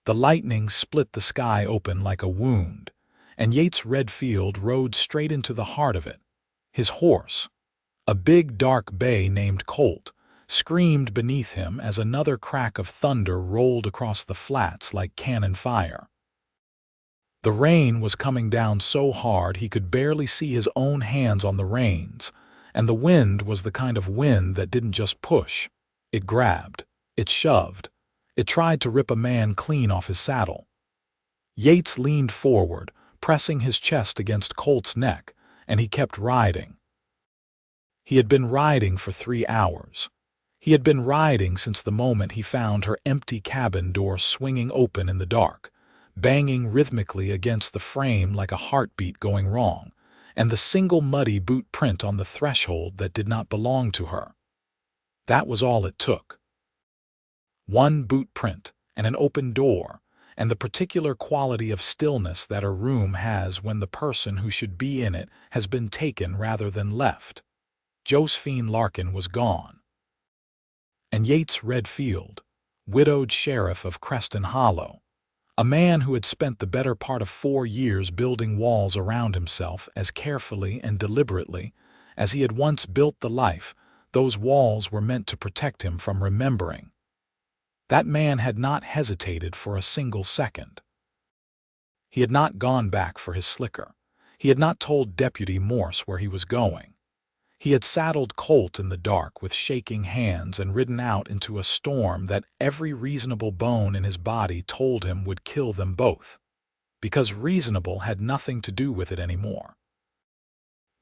The lightning split the sky open like a wound, and Yates Redfield rode straight into the heart of it. His horse, a big dark bay named Colt, screamed beneath him as another crack of thunder rolled across the flats like cannon fire. The rain was coming down so hard he could barely see his own hands on the reins, and the wind was the kind of wind that didn't just push. It grabbed, it shoved, it tried to rip a man clean off his saddle. Yates leaned forward, pressing his chest against Colt's neck, and he kept riding. He had been riding for 3 hours. He had been riding since the moment he found her empty cabin door swinging open in the dark, banging rhythmically against the frame like a heartbeat going wrong, and the single muddy boot print on the threshold that did not belong to her. That was all it took. One boot print and an open door, and the particular quality of stillness that a room has when the person who should be in it has been taken rather than left. Josephine Larkin was gone. And Yates Redfield, widowed sheriff of Creston Hollow, a man who had spent the better part of 4 years building walls around himself as carefully and deliberately as he had once built the life those walls were meant to protect him from remembering. That man had not hesitated for a single second. He had not gone back for his slicker. He had not told Deputy Morse where he was going. He had saddled Colt in the dark with shaking hands and ridden out into a storm that every reasonable bone in his body told him would kill them both, because reasonable had nothing to do with it anymore.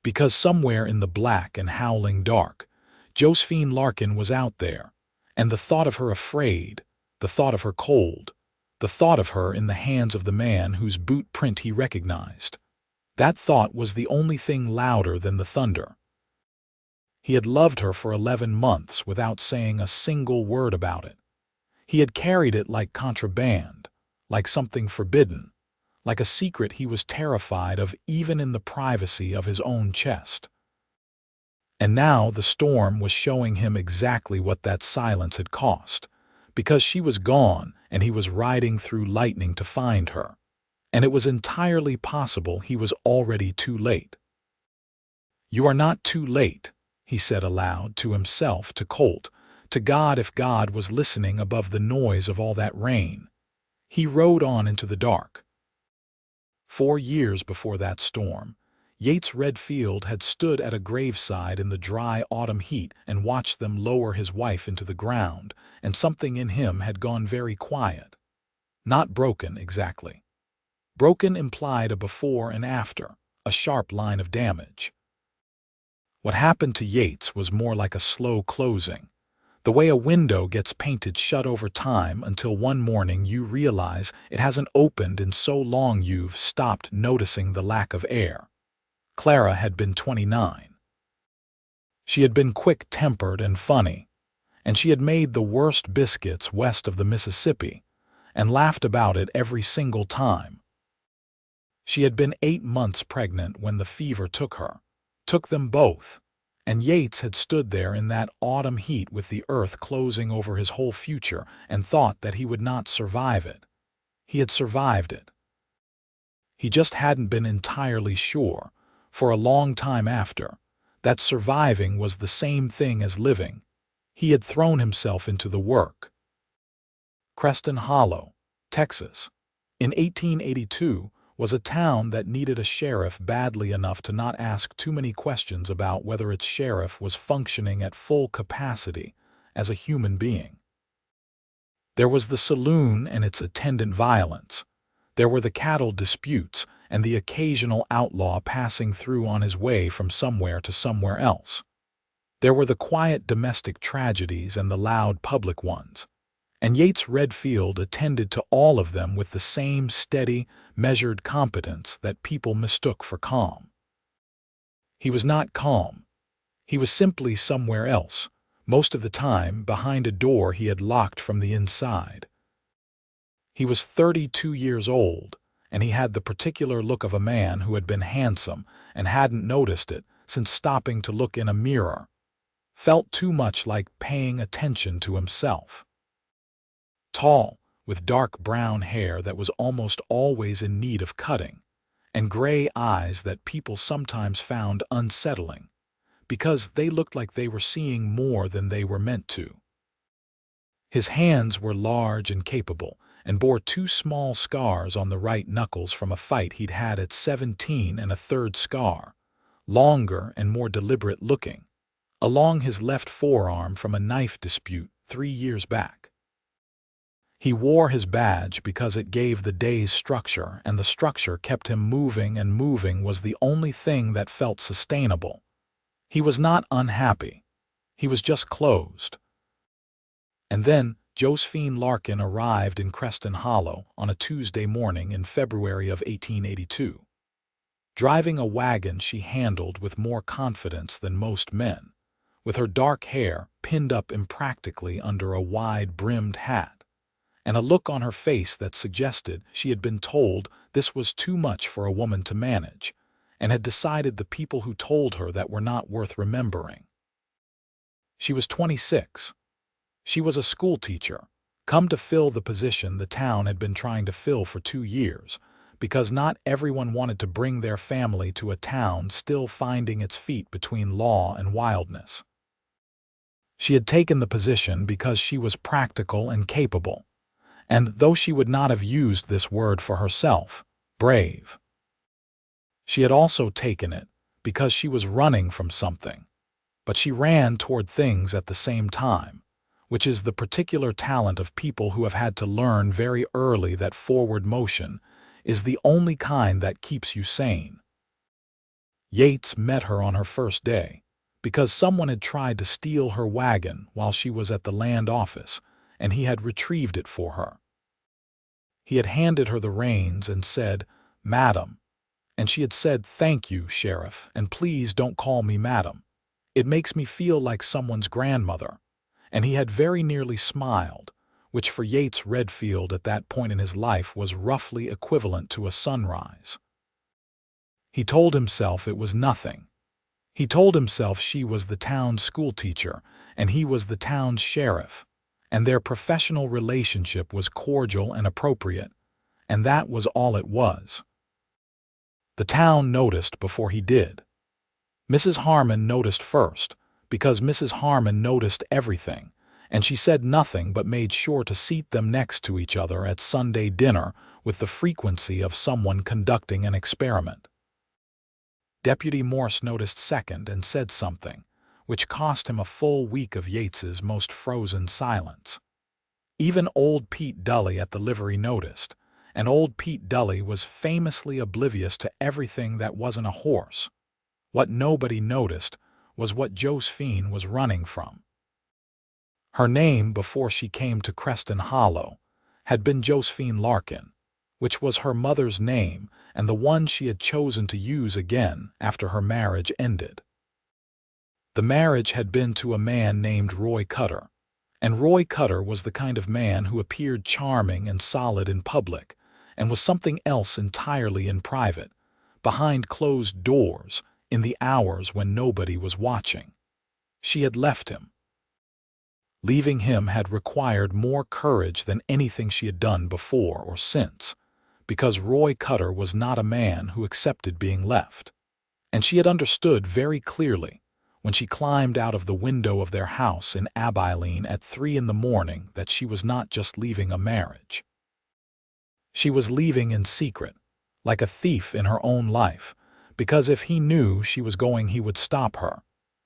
Because somewhere in the black and howling dark, Josephine Larkin was out there, and the thought of her afraid, the thought of her cold, the thought of her in the hands of the man whose boot print he recognized, that thought was the only thing louder than the thunder. He had loved her for 11 months without saying a single word about it. He had carried it like contraband, like something forbidden, like a secret he was terrified of even in the privacy of his own chest. And now the storm was showing him exactly what that silence had cost, because she was gone and he was riding through lightning to find her. And it was entirely possible he was already too late. "You are not too late," he said aloud, to himself, to Colt, to God if God was listening above the noise of all that rain. He rode on into the dark. 4 years before that storm, Yates Redfield had stood at a graveside in the dry autumn heat and watched them lower his wife into the ground, and something in him had gone very quiet. Not broken, exactly. Broken implied a before and after, a sharp line of damage. What happened to Yates was more like a slow closing, the way a window gets painted shut over time until one morning you realize it hasn't opened in so long you've stopped noticing the lack of air. Clara had been 29. She had been quick-tempered and funny, and she had made the worst biscuits west of the Mississippi and laughed about it every single time. She had been 8 months pregnant when the fever took her, took them both, and Yates had stood there in that autumn heat with the earth closing over his whole future and thought that he would not survive it. He had survived it. He just hadn't been entirely sure, for a long time after, that surviving was the same thing as living. He had thrown himself into the work. Creston Hollow, Texas, in 1882, was a town that needed a sheriff badly enough to not ask too many questions about whether its sheriff was functioning at full capacity as a human being. There was the saloon and its attendant violence. There were the cattle disputes and the occasional outlaw passing through on his way from somewhere to somewhere else. There were the quiet domestic tragedies and the loud public ones. And Yates Redfield attended to all of them with the same steady, measured competence that people mistook for calm. He was not calm. He was simply somewhere else, most of the time behind a door he had locked from the inside. He was 32 years old, and he had the particular look of a man who had been handsome and hadn't noticed it since stopping to look in a mirror. Felt too much like paying attention to himself. Tall, with dark brown hair that was almost always in need of cutting, and gray eyes that people sometimes found unsettling, because they looked like they were seeing more than they were meant to. His hands were large and capable, and bore 2 small scars on the right knuckles from a fight he'd had at 17, and a third scar, longer and more deliberate-looking, along his left forearm from a knife dispute 3 years back. He wore his badge because it gave the day's structure, and the structure kept him moving, and moving was the only thing that felt sustainable. He was not unhappy. He was just closed. And then Josephine Larkin arrived in Creston Hollow on a Tuesday morning in February of 1882. Driving a wagon she handled with more confidence than most men, with her dark hair pinned up impractically under a wide-brimmed hat, and a look on her face that suggested she had been told this was too much for a woman to manage, and had decided the people who told her that were not worth remembering. She was 26. She was a schoolteacher, come to fill the position the town had been trying to fill for 2 years, because not everyone wanted to bring their family to a town still finding its feet between law and wildness. She had taken the position because she was practical and capable, and though she would not have used this word for herself, brave. She had also taken it because she was running from something, but she ran toward things at the same time, which is the particular talent of people who have had to learn very early that forward motion is the only kind that keeps you sane. Yates met her on her first day because someone had tried to steal her wagon while she was at the land office, and he had retrieved it for her. He had handed her the reins and said, "Madam," and she had said, "Thank you, Sheriff, and please don't call me Madam. It makes me feel like someone's grandmother." And he had very nearly smiled, which for Yates Redfield at that point in his life was roughly equivalent to a sunrise. He told himself it was nothing. He told himself she was the town's schoolteacher, and he was the town's sheriff, and their professional relationship was cordial and appropriate, and that was all it was. The town noticed before he did. Mrs. Harmon noticed first, because Mrs. Harmon noticed everything, and she said nothing but made sure to seat them next to each other at Sunday dinner with the frequency of someone conducting an experiment. Deputy Morse noticed second and said something, which cost him a full week of Yates's most frozen silence. Even old Pete Dully at the livery noticed, and old Pete Dully was famously oblivious to everything that wasn't a horse. What nobody noticed was what Josephine was running from. Her name before she came to Creston Hollow had been Josephine Larkin, which was her mother's name and the one she had chosen to use again after her marriage ended. The marriage had been to a man named Roy Cutter, and Roy Cutter was the kind of man who appeared charming and solid in public and was something else entirely in private, behind closed doors, in the hours when nobody was watching. She had left him. Leaving him had required more courage than anything she had done before or since, because Roy Cutter was not a man who accepted being left. And she had understood very clearly, when she climbed out of the window of their house in Abilene at 3 in the morning, that she was not just leaving a marriage. She was leaving in secret, like a thief in her own life, because if he knew she was going he would stop her,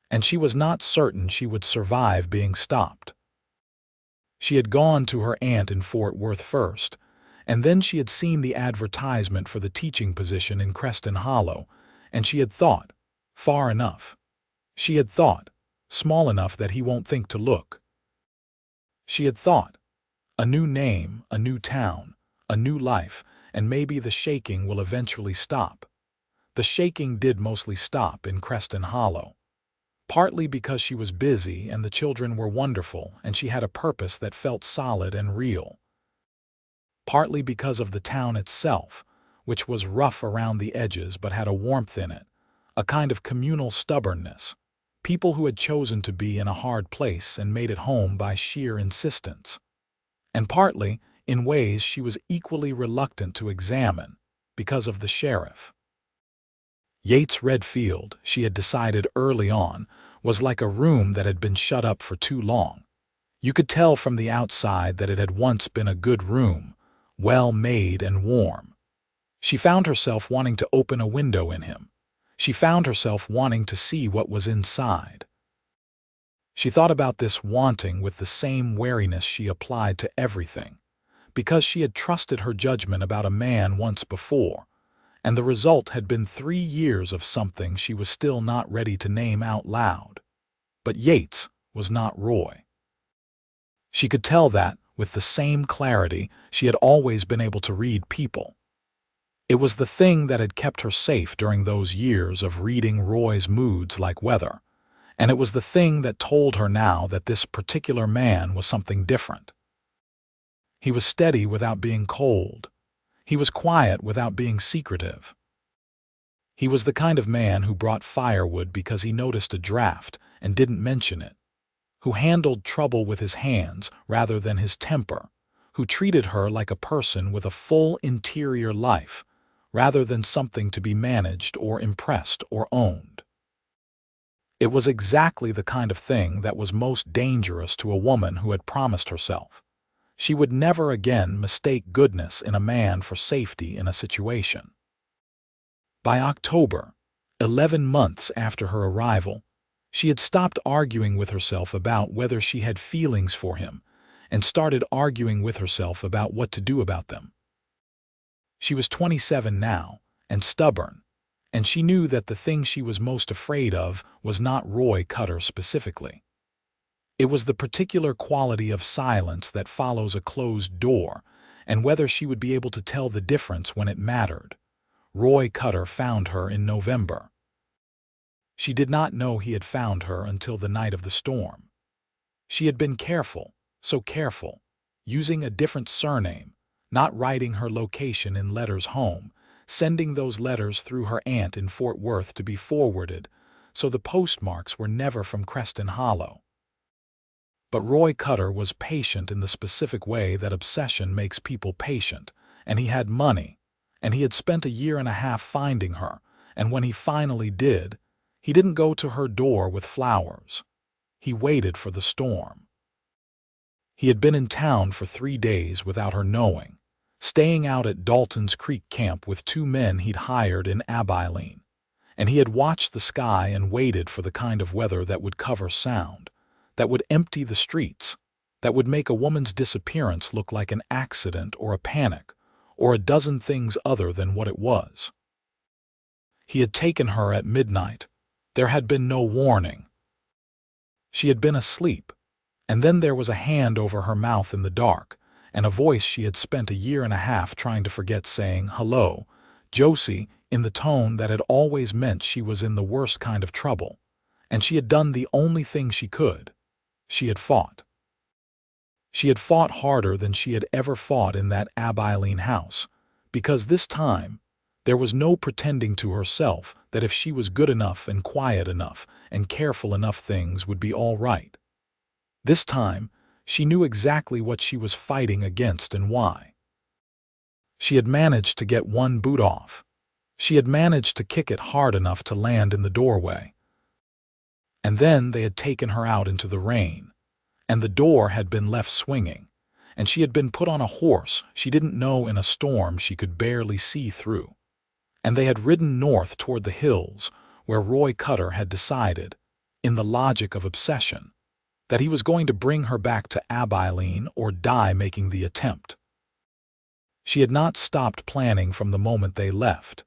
and she was not certain she would survive being stopped. She had gone to her aunt in Fort Worth first, and then she had seen the advertisement for the teaching position in Creston Hollow, and she had thought, far enough. She had thought, small enough that he won't think to look. She had thought, a new name, a new town, a new life, and maybe the shaking will eventually stop. The shaking did mostly stop in Creston Hollow, partly because she was busy and the children were wonderful and she had a purpose that felt solid and real, partly because of the town itself, which was rough around the edges but had a warmth in it, a kind of communal stubbornness, people who had chosen to be in a hard place and made it home by sheer insistence, and partly, in ways she was equally reluctant to examine because of the sheriff. Yates' red field, she had decided early on, was like a room that had been shut up for too long. You could tell from the outside that it had once been a good room, well made and warm. She found herself wanting to open a window in him. She found herself wanting to see what was inside. She thought about this wanting with the same wariness she applied to everything, because she had trusted her judgment about a man once before, and the result had been 3 years of something she was still not ready to name out loud. But Yates was not Roy. She could tell that, with the same clarity she had always been able to read people. It was the thing that had kept her safe during those years of reading Roy's moods like weather, and it was the thing that told her now that this particular man was something different. He was steady without being cold. He was quiet without being secretive. He was the kind of man who brought firewood because he noticed a draft and didn't mention it, who handled trouble with his hands rather than his temper, who treated her like a person with a full interior life rather than something to be managed or impressed or owned. It was exactly the kind of thing that was most dangerous to a woman who had promised herself she would never again mistake goodness in a man for safety in a situation. By October, 11 months after her arrival, she had stopped arguing with herself about whether she had feelings for him and started arguing with herself about what to do about them. She was 27 now and stubborn, and she knew that the thing she was most afraid of was not Roy Cutter specifically. It was the particular quality of silence that follows a closed door, and whether she would be able to tell the difference when it mattered. Roy Cutter found her in November. She did not know he had found her until the night of the storm. She had been careful, so careful, using a different surname, not writing her location in letters home, sending those letters through her aunt in Fort Worth to be forwarded, so the postmarks were never from Creston Hollow. But Roy Cutter was patient in the specific way that obsession makes people patient, and he had money, and he had spent a year and a half finding her, and when he finally did, he didn't go to her door with flowers. He waited for the storm. He had been in town for 3 days without her knowing, staying out at Dalton's Creek Camp with 2 men he'd hired in Abilene, and he had watched the sky and waited for the kind of weather that would cover sound, that would empty the streets, that would make a woman's disappearance look like an accident or a panic, or a dozen things other than what it was. He had taken her at midnight. There had been no warning. She had been asleep, and then there was a hand over her mouth in the dark, and a voice she had spent a year and a half trying to forget saying, "Hello, Josie," in the tone that had always meant she was in the worst kind of trouble, and she had done the only thing she could. She had fought. She had fought harder than she had ever fought in that Abilene house, because this time there was no pretending to herself that if she was good enough and quiet enough and careful enough things would be all right. This time she knew exactly what she was fighting against and why. She had managed to get one boot off. She had managed to kick it hard enough to land in the doorway. And then they had taken her out into the rain, and the door had been left swinging, and she had been put on a horse she didn't know in a storm she could barely see through. And they had ridden north toward the hills where Roy Cutter had decided, in the logic of obsession, that he was going to bring her back to Abilene or die making the attempt. She had not stopped planning from the moment they left.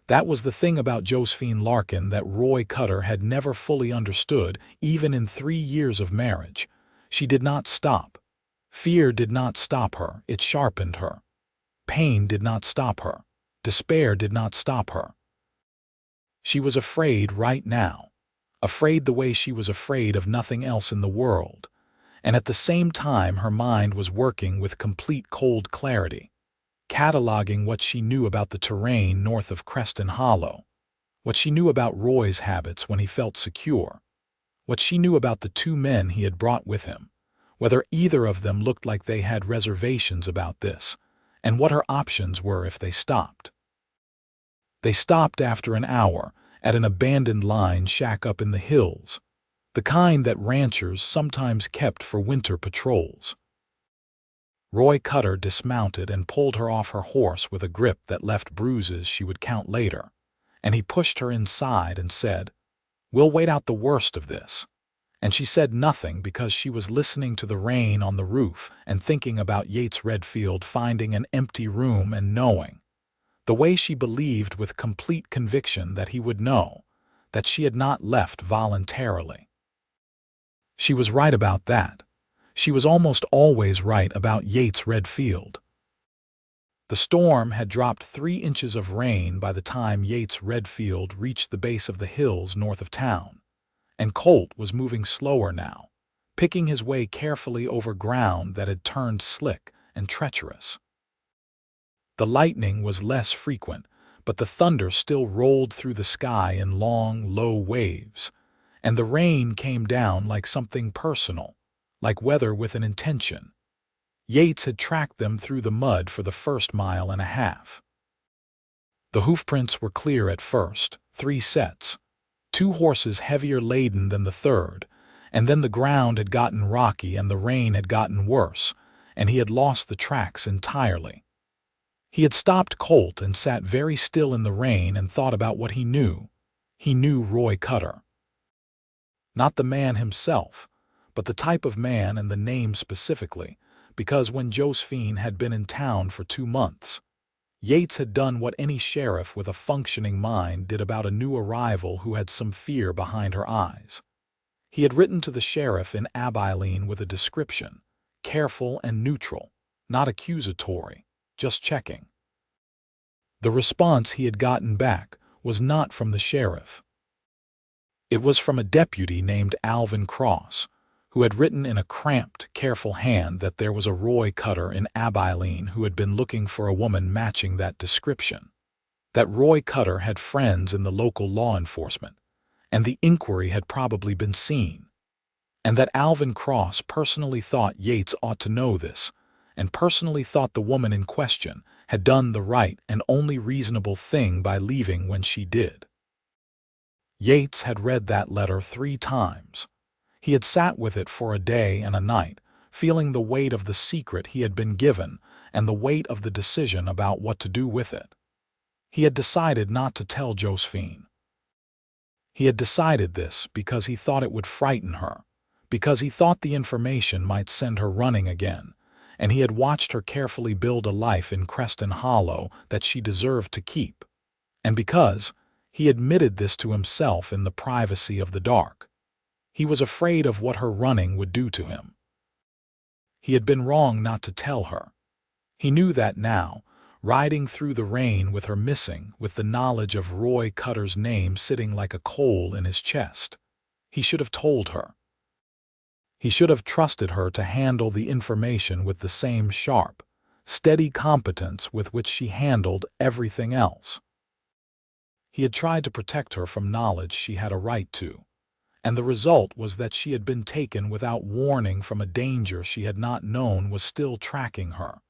That was the thing about Josephine Larkin that Roy Cutter had never fully understood, even in 3 years of marriage. She did not stop. Fear did not stop her, it sharpened her. Pain did not stop her. Despair did not stop her. She was afraid right now, afraid the way she was afraid of nothing else in the world, and at the same time her mind was working with complete cold clarity, cataloging what she knew about the terrain north of Creston Hollow, what she knew about Roy's habits when he felt secure, what she knew about the 2 men he had brought with him, whether either of them looked like they had reservations about this, and what her options were if they stopped. They stopped after an hour at an abandoned line shack up in the hills, the kind that ranchers sometimes kept for winter patrols. Roy Cutter dismounted and pulled her off her horse with a grip that left bruises she would count later, and he pushed her inside and said, "We'll wait out the worst of this." And she said nothing because she was listening to the rain on the roof and thinking about Yates Redfield finding an empty room and knowing, the way she believed with complete conviction that he would know, that she had not left voluntarily. She was right about that. She was almost always right about Yates Redfield. The storm had dropped 3 inches of rain by the time Yates Redfield reached the base of the hills north of town, and Colt was moving slower now, picking his way carefully over ground that had turned slick and treacherous. The lightning was less frequent, but the thunder still rolled through the sky in long, low waves, and the rain came down like something personal, like weather with an intention. Yates had tracked them through the mud for the first mile and a half. The hoofprints were clear at first, 3 sets, 2 horses heavier laden than the third, and then the ground had gotten rocky and the rain had gotten worse, and he had lost the tracks entirely. He had stopped Colt and sat very still in the rain and thought about what he knew. He knew Roy Cutter. Not the man himself, but the type of man and the name specifically, because when Josephine had been in town for 2 months, Yates had done what any sheriff with a functioning mind did about a new arrival who had some fear behind her eyes. He had written to the sheriff in Abilene with a description, careful and neutral, not accusatory, just checking. The response he had gotten back was not from the sheriff. It was from a deputy named Alvin Cross, who had written in a cramped, careful hand that there was a Roy Cutter in Abilene who had been looking for a woman matching that description, that Roy Cutter had friends in the local law enforcement, and the inquiry had probably been seen, and that Alvin Cross personally thought Yates ought to know this, and personally thought the woman in question had done the right and only reasonable thing by leaving when she did. Yates had read that letter 3 times. He had sat with it for a day and a night, feeling the weight of the secret he had been given and the weight of the decision about what to do with it. He had decided not to tell Josephine. He had decided this because he thought it would frighten her, because he thought the information might send her running again, and he had watched her carefully build a life in Creston Hollow that she deserved to keep, and because he admitted this to himself in the privacy of the dark. He was afraid of what her running would do to him. He had been wrong not to tell her. He knew that now, riding through the rain with her missing, with the knowledge of Roy Cutter's name sitting like a coal in his chest. He should have told her. He should have trusted her to handle the information with the same sharp, steady competence with which she handled everything else. He had tried to protect her from knowledge she had a right to, and the result was that she had been taken without warning from a danger she had not known was still tracking her.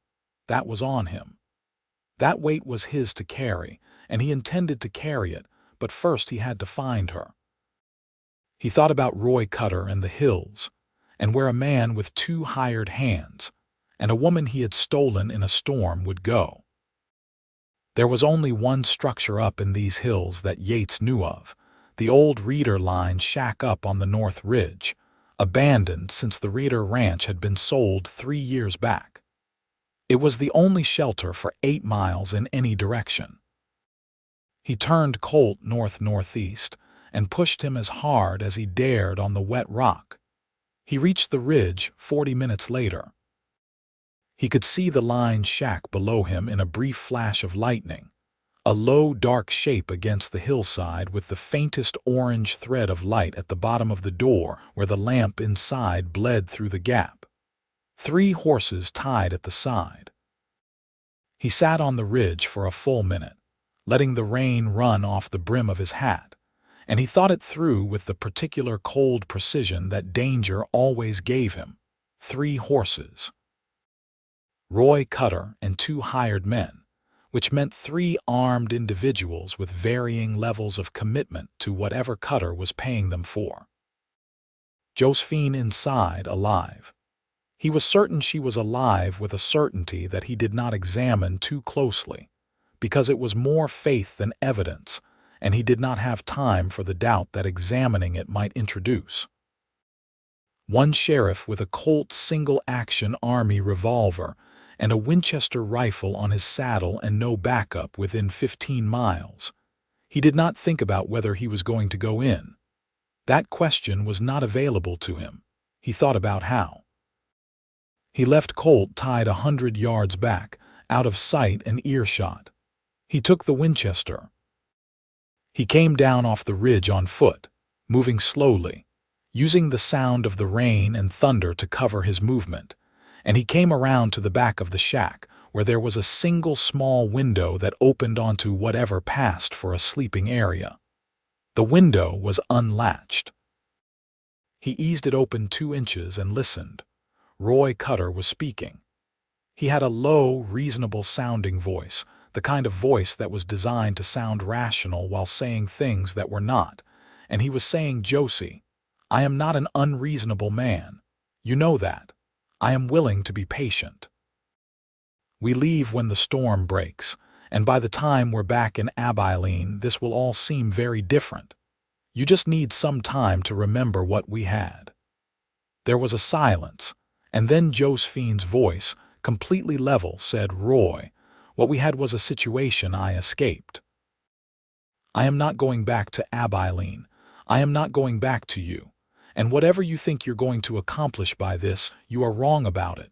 That was on him. That weight was his to carry, and he intended to carry it, but first he had to find her. He thought about Roy Cutter and the hills, and where a man with 2 hired hands and a woman he had stolen in a storm would go. There was only one structure up in these hills that Yates knew of, the old Reeder Line shack up on the North Ridge, abandoned since the Reeder Ranch had been sold 3 years back. It was the only shelter for 8 miles in any direction. He turned Colt north-northeast and pushed him as hard as he dared on the wet rock. He reached the ridge 40 minutes later. He could see the line shack below him in a brief flash of lightning, a low, dark shape against the hillside with the faintest orange thread of light at the bottom of the door where the lamp inside bled through the gap. 3 horses tied at the side. He sat on the ridge for a full minute, letting the rain run off the brim of his hat, and he thought it through with the particular cold precision that danger always gave him, 3 horses, Roy Cutter and 2 hired men, which meant 3 armed individuals with varying levels of commitment to whatever Cutter was paying them for. Josephine inside, alive. He was certain she was alive with a certainty that he did not examine too closely, because it was more faith than evidence, and he did not have time for the doubt that examining it might introduce. One sheriff with a Colt single-action Army revolver and a Winchester rifle on his saddle and no backup within 15 miles. He did not think about whether he was going to go in. That question was not available to him. He thought about how. He left Colt tied 100 yards back, out of sight and earshot. He took the Winchester. He came down off the ridge on foot, moving slowly, using the sound of the rain and thunder to cover his movement, and he came around to the back of the shack, where there was a single small window that opened onto whatever passed for a sleeping area. The window was unlatched. He eased it open 2 inches and listened. Roy Cutter was speaking. He had a low, reasonable-sounding voice, the kind of voice that was designed to sound rational while saying things that were not, and he was saying, "Josie, I am not an unreasonable man. You know that. I am willing to be patient. We leave when the storm breaks, and by the time we're back in Abilene, this will all seem very different. You just need some time to remember what we had." There was a silence, and then Josephine's voice, completely level, said, "Roy, what we had was a situation I escaped. I am not going back to Abilene. I am not going back to you. And whatever you think you're going to accomplish by this, you are wrong about it."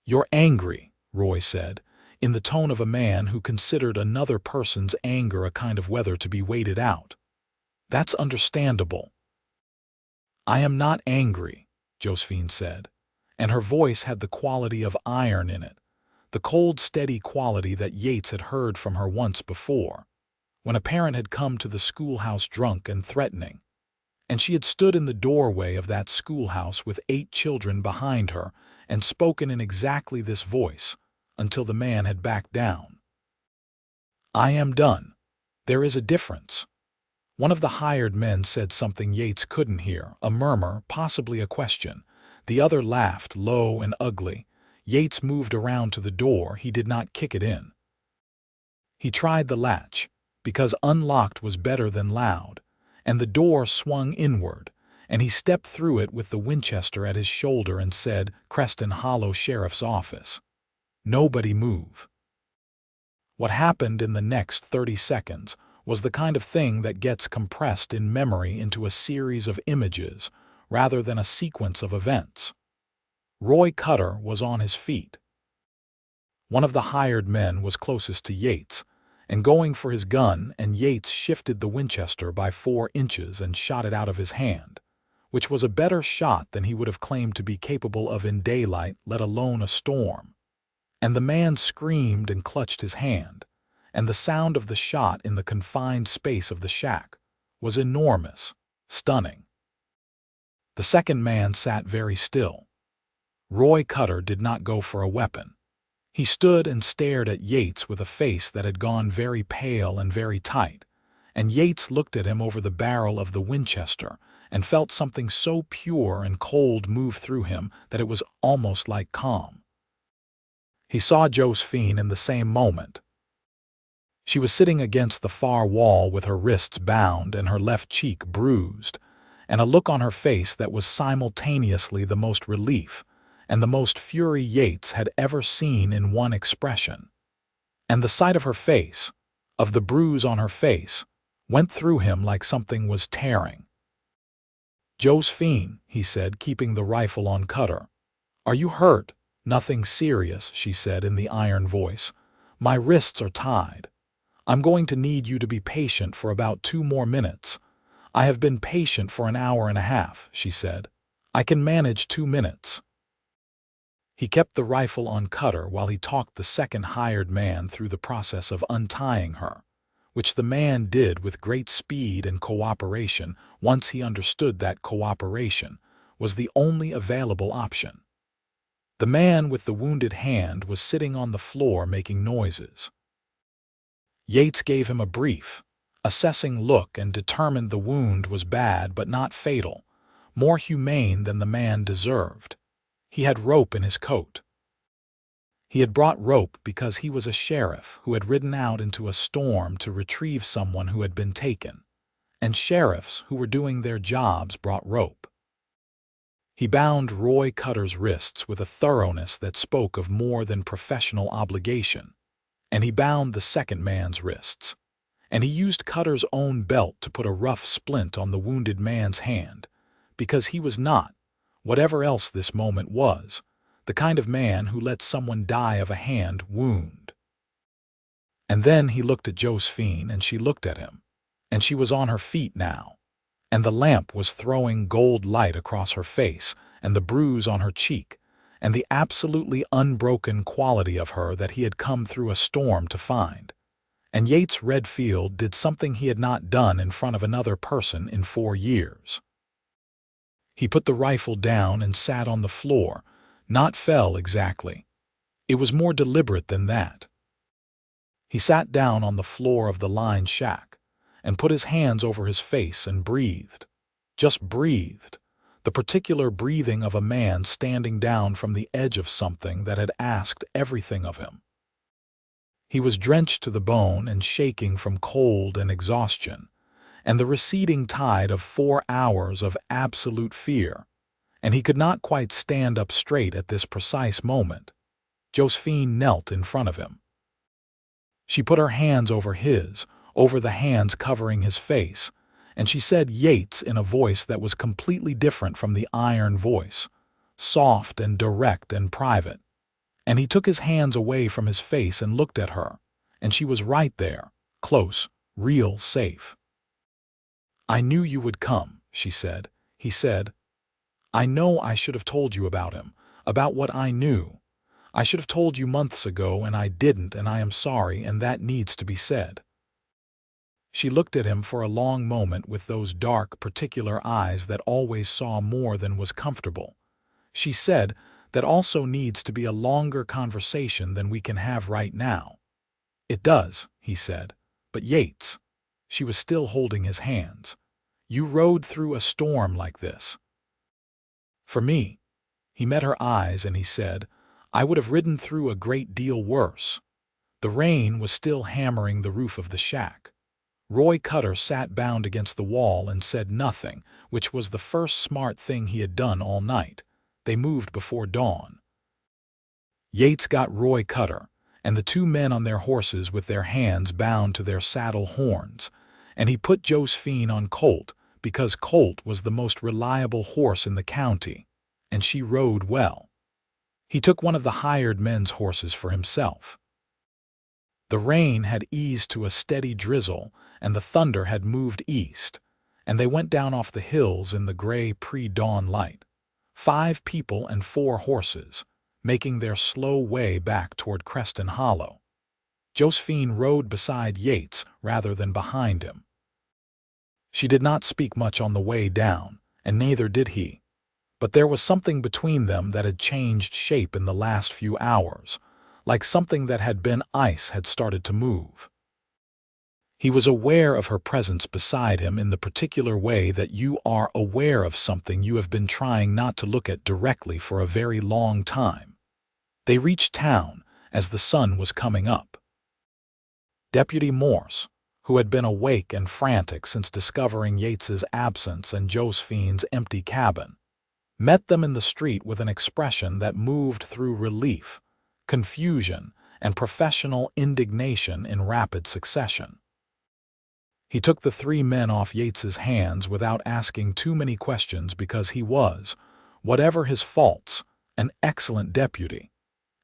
"You're angry," Roy said, in the tone of a man who considered another person's anger a kind of weather to be waited out. "That's understandable." "I am not angry," Josephine said, and her voice had the quality of iron in it, the cold, steady quality that Yates had heard from her once before, when a parent had come to the schoolhouse drunk and threatening, and she had stood in the doorway of that schoolhouse with 8 children behind her and spoken in exactly this voice until the man had backed down. "I am done. There is a difference." One of the hired men said something Yates couldn't hear, a murmur, possibly a question. The other laughed, low and ugly. Yates moved around to the door. He did not kick it in. He tried the latch, because unlocked was better than loud, and the door swung inward, and he stepped through it with the Winchester at his shoulder and said, "Creston Hollow Sheriff's Office. Nobody move." What happened in the next 30 seconds was the kind of thing that gets compressed in memory into a series of images rather than a sequence of events. Roy Cutter was on his feet. One of the hired men was closest to Yates, and going for his gun, and Yates shifted the Winchester by 4 inches and shot it out of his hand, which was a better shot than he would have claimed to be capable of in daylight, let alone a storm. And the man screamed and clutched his hand, and the sound of the shot in the confined space of the shack was enormous, stunning. The second man sat very still. Roy Cutter did not go for a weapon. He stood and stared at Yates with a face that had gone very pale and very tight, and Yates looked at him over the barrel of the Winchester and felt something so pure and cold move through him that it was almost like calm. He saw Josephine in the same moment. She was sitting against the far wall with her wrists bound and her left cheek bruised, and a look on her face that was simultaneously the most relief and the most fury Yates had ever seen in one expression. And the sight of her face, of the bruise on her face, went through him like something was tearing. "Josephine," he said, keeping the rifle on Cutter. "Are you hurt?" "Nothing serious," she said in the iron voice. "My wrists are tied. I'm going to need you to be patient for about 2 more minutes. I have been patient for an hour and a half," she said. "I can manage 2 minutes." He kept the rifle on Cutter while he talked the second hired man through the process of untying her, which the man did with great speed and cooperation once he understood that cooperation was the only available option. The man with the wounded hand was sitting on the floor making noises. Yates gave him a brief, assessing look and determined the wound was bad but not fatal, more humane than the man deserved. He had rope in his coat. He had brought rope because he was a sheriff who had ridden out into a storm to retrieve someone who had been taken, and sheriffs who were doing their jobs brought rope. He bound Roy Cutter's wrists with a thoroughness that spoke of more than professional obligation, and he bound the second man's wrists, and he used Cutter's own belt to put a rough splint on the wounded man's hand, because he was not, whatever else this moment was, the kind of man who lets someone die of a hand wound. And then he looked at Josephine, and she looked at him, and she was on her feet now, and the lamp was throwing gold light across her face and the bruise on her cheek, and the absolutely unbroken quality of her that he had come through a storm to find. And Yates Redfield did something he had not done in front of another person in 4 years. He put the rifle down and sat on the floor, not fell exactly. It was more deliberate than that. He sat down on the floor of the line shack and put his hands over his face and breathed. Just breathed. The particular breathing of a man standing down from the edge of something that had asked everything of him. He was drenched to the bone and shaking from cold and exhaustion, and the receding tide of 4 hours of absolute fear, and he could not quite stand up straight at this precise moment. Josephine knelt in front of him. She put her hands over his, over the hands covering his face, and she said Yates in a voice that was completely different from the iron voice, soft and direct and private. And he took his hands away from his face and looked at her, and she was right there, close, real safe. "I knew you would come," she said. He said, "I know I should have told you about him, about what I knew. I should have told you months ago, and I didn't, and I am sorry, and that needs to be said." She looked at him for a long moment with those dark, particular eyes that always saw more than was comfortable. She said, "That also needs to be a longer conversation than we can have right now." "It does," he said. "But Yates," she was still holding his hands, "you rode through a storm like this." "For me," he met her eyes and he said, "I would have ridden through a great deal worse." The rain was still hammering the roof of the shack. Roy Cutter sat bound against the wall and said nothing, which was the first smart thing he had done all night. They moved before dawn. Yates got Roy Cutter and the 2 men on their horses with their hands bound to their saddle horns, and he put Josephine on Colt because Colt was the most reliable horse in the county, and she rode well. He took one of the hired men's horses for himself. The rain had eased to a steady drizzle, and the thunder had moved east, and they went down off the hills in the gray pre-dawn light. 5 people and 4 horses, making their slow way back toward Creston Hollow. Josephine rode beside Yates rather than behind him. She did not speak much on the way down, and neither did he. But there was something between them that had changed shape in the last few hours, like something that had been ice had started to move. He was aware of her presence beside him in the particular way that you are aware of something you have been trying not to look at directly for a very long time. They reached town as the sun was coming up. Deputy Morse, who had been awake and frantic since discovering Yates's absence and Josephine's empty cabin, met them in the street with an expression that moved through relief, confusion, and professional indignation in rapid succession. He took the 3 men off Yates's hands without asking too many questions because he was, whatever his faults, an excellent deputy,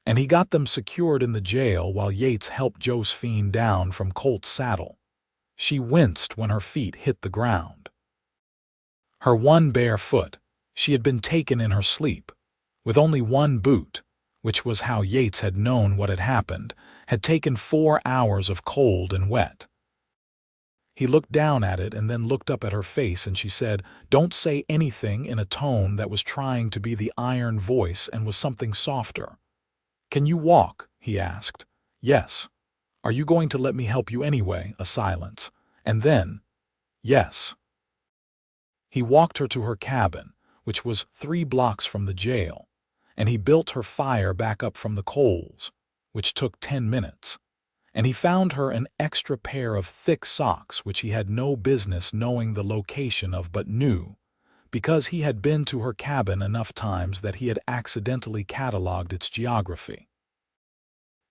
and he got them secured in the jail while Yates helped Josephine down from Colt's saddle. She winced when her feet hit the ground. Her one bare foot, she had been taken in her sleep, with only 1 boot, which was how Yates had known what had happened, had taken 4 hours of cold and wet. He looked down at it and then looked up at her face, and she said, "Don't say anything," in a tone that was trying to be the iron voice and was something softer. "Can you walk?" he asked. "Yes." "Are you going to let me help you anyway?" A silence. And then, "Yes." He walked her to her cabin, which was 3 blocks from the jail, and he built her fire back up from the coals, which took 10 minutes. And he found her an extra pair of thick socks which he had no business knowing the location of but knew, because he had been to her cabin enough times that he had accidentally cataloged its geography.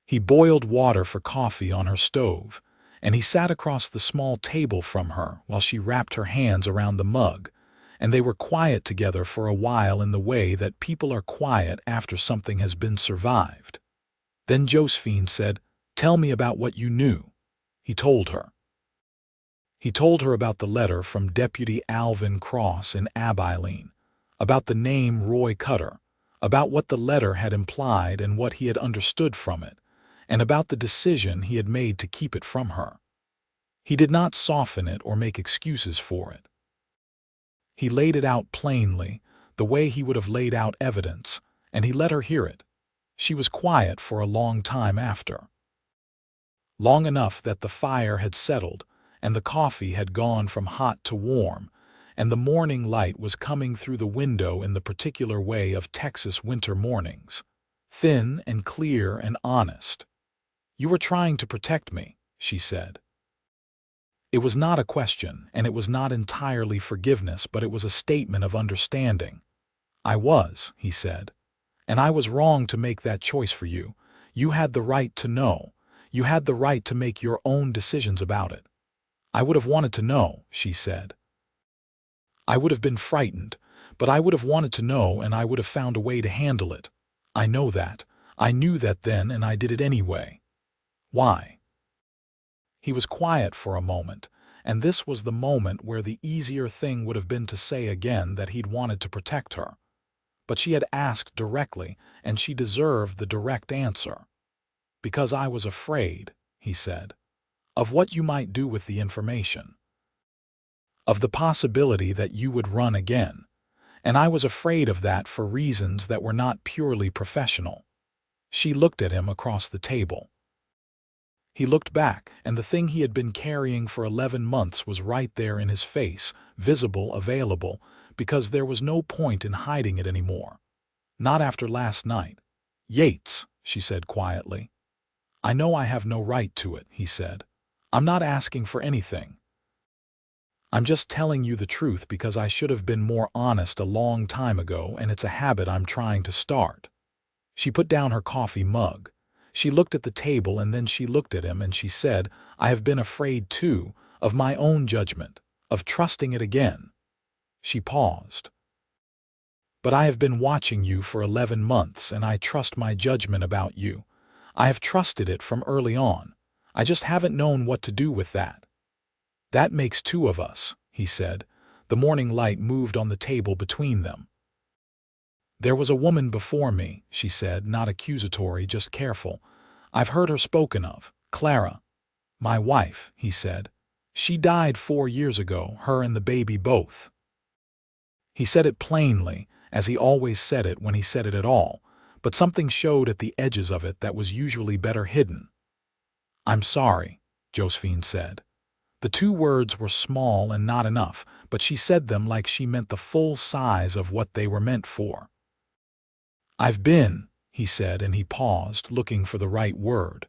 He boiled water for coffee on her stove, and he sat across the small table from her while she wrapped her hands around the mug, and they were quiet together for a while in the way that people are quiet after something has been survived. Then Josephine said, "Tell me about what you knew." He told her. He told her about the letter from Deputy Alvin Cross in Abilene, about the name Roy Cutter, about what the letter had implied and what he had understood from it, and about the decision he had made to keep it from her. He did not soften it or make excuses for it. He laid it out plainly, the way he would have laid out evidence, and he let her hear it. She was quiet for a long time after. Long enough that the fire had settled, and the coffee had gone from hot to warm, and the morning light was coming through the window in the particular way of Texas winter mornings, thin and clear and honest. "You were trying to protect me," she said. It was not a question, and it was not entirely forgiveness, but it was a statement of understanding. "I was," he said, "and I was wrong to make that choice for you. You had the right to know. You had the right to make your own decisions about it." "I would have wanted to know," she said. "I would have been frightened, but I would have wanted to know, and I would have found a way to handle it. I know that. I knew that then, and I did it anyway." "Why?" He was quiet for a moment, and this was the moment where the easier thing would have been to say again that he'd wanted to protect her. But she had asked directly, and she deserved the direct answer. "Because I was afraid," he said, "of what you might do with the information. Of the possibility that you would run again. And I was afraid of that for reasons that were not purely professional." She looked at him across the table. He looked back, and the thing he had been carrying for 11 months was right there in his face, visible, available, because there was no point in hiding it anymore. "Not after last night." "Yates," she said quietly. "I know I have no right to it," he said. "I'm not asking for anything. I'm just telling you the truth because I should have been more honest a long time ago, and it's a habit I'm trying to start." She put down her coffee mug. She looked at the table, and then she looked at him, and she said, "I have been afraid, too, of my own judgment, of trusting it again." She paused. "But I have been watching you for 11 months, and I trust my judgment about you. I have trusted it from early on. I just haven't known what to do with that." "That makes 2 of us," he said. The morning light moved on the table between them. "There was a woman before me," she said, not accusatory, just careful. "I've heard her spoken of. Clara." "My wife," he said. "She died 4 years ago, her and the baby both." He said it plainly, as he always said it when he said it at all, but something showed at the edges of it that was usually better hidden. "I'm sorry," Josephine said. The 2 words were small and not enough, but she said them like she meant the full size of what they were meant for. "I've been," he said, and he paused, looking for the right word.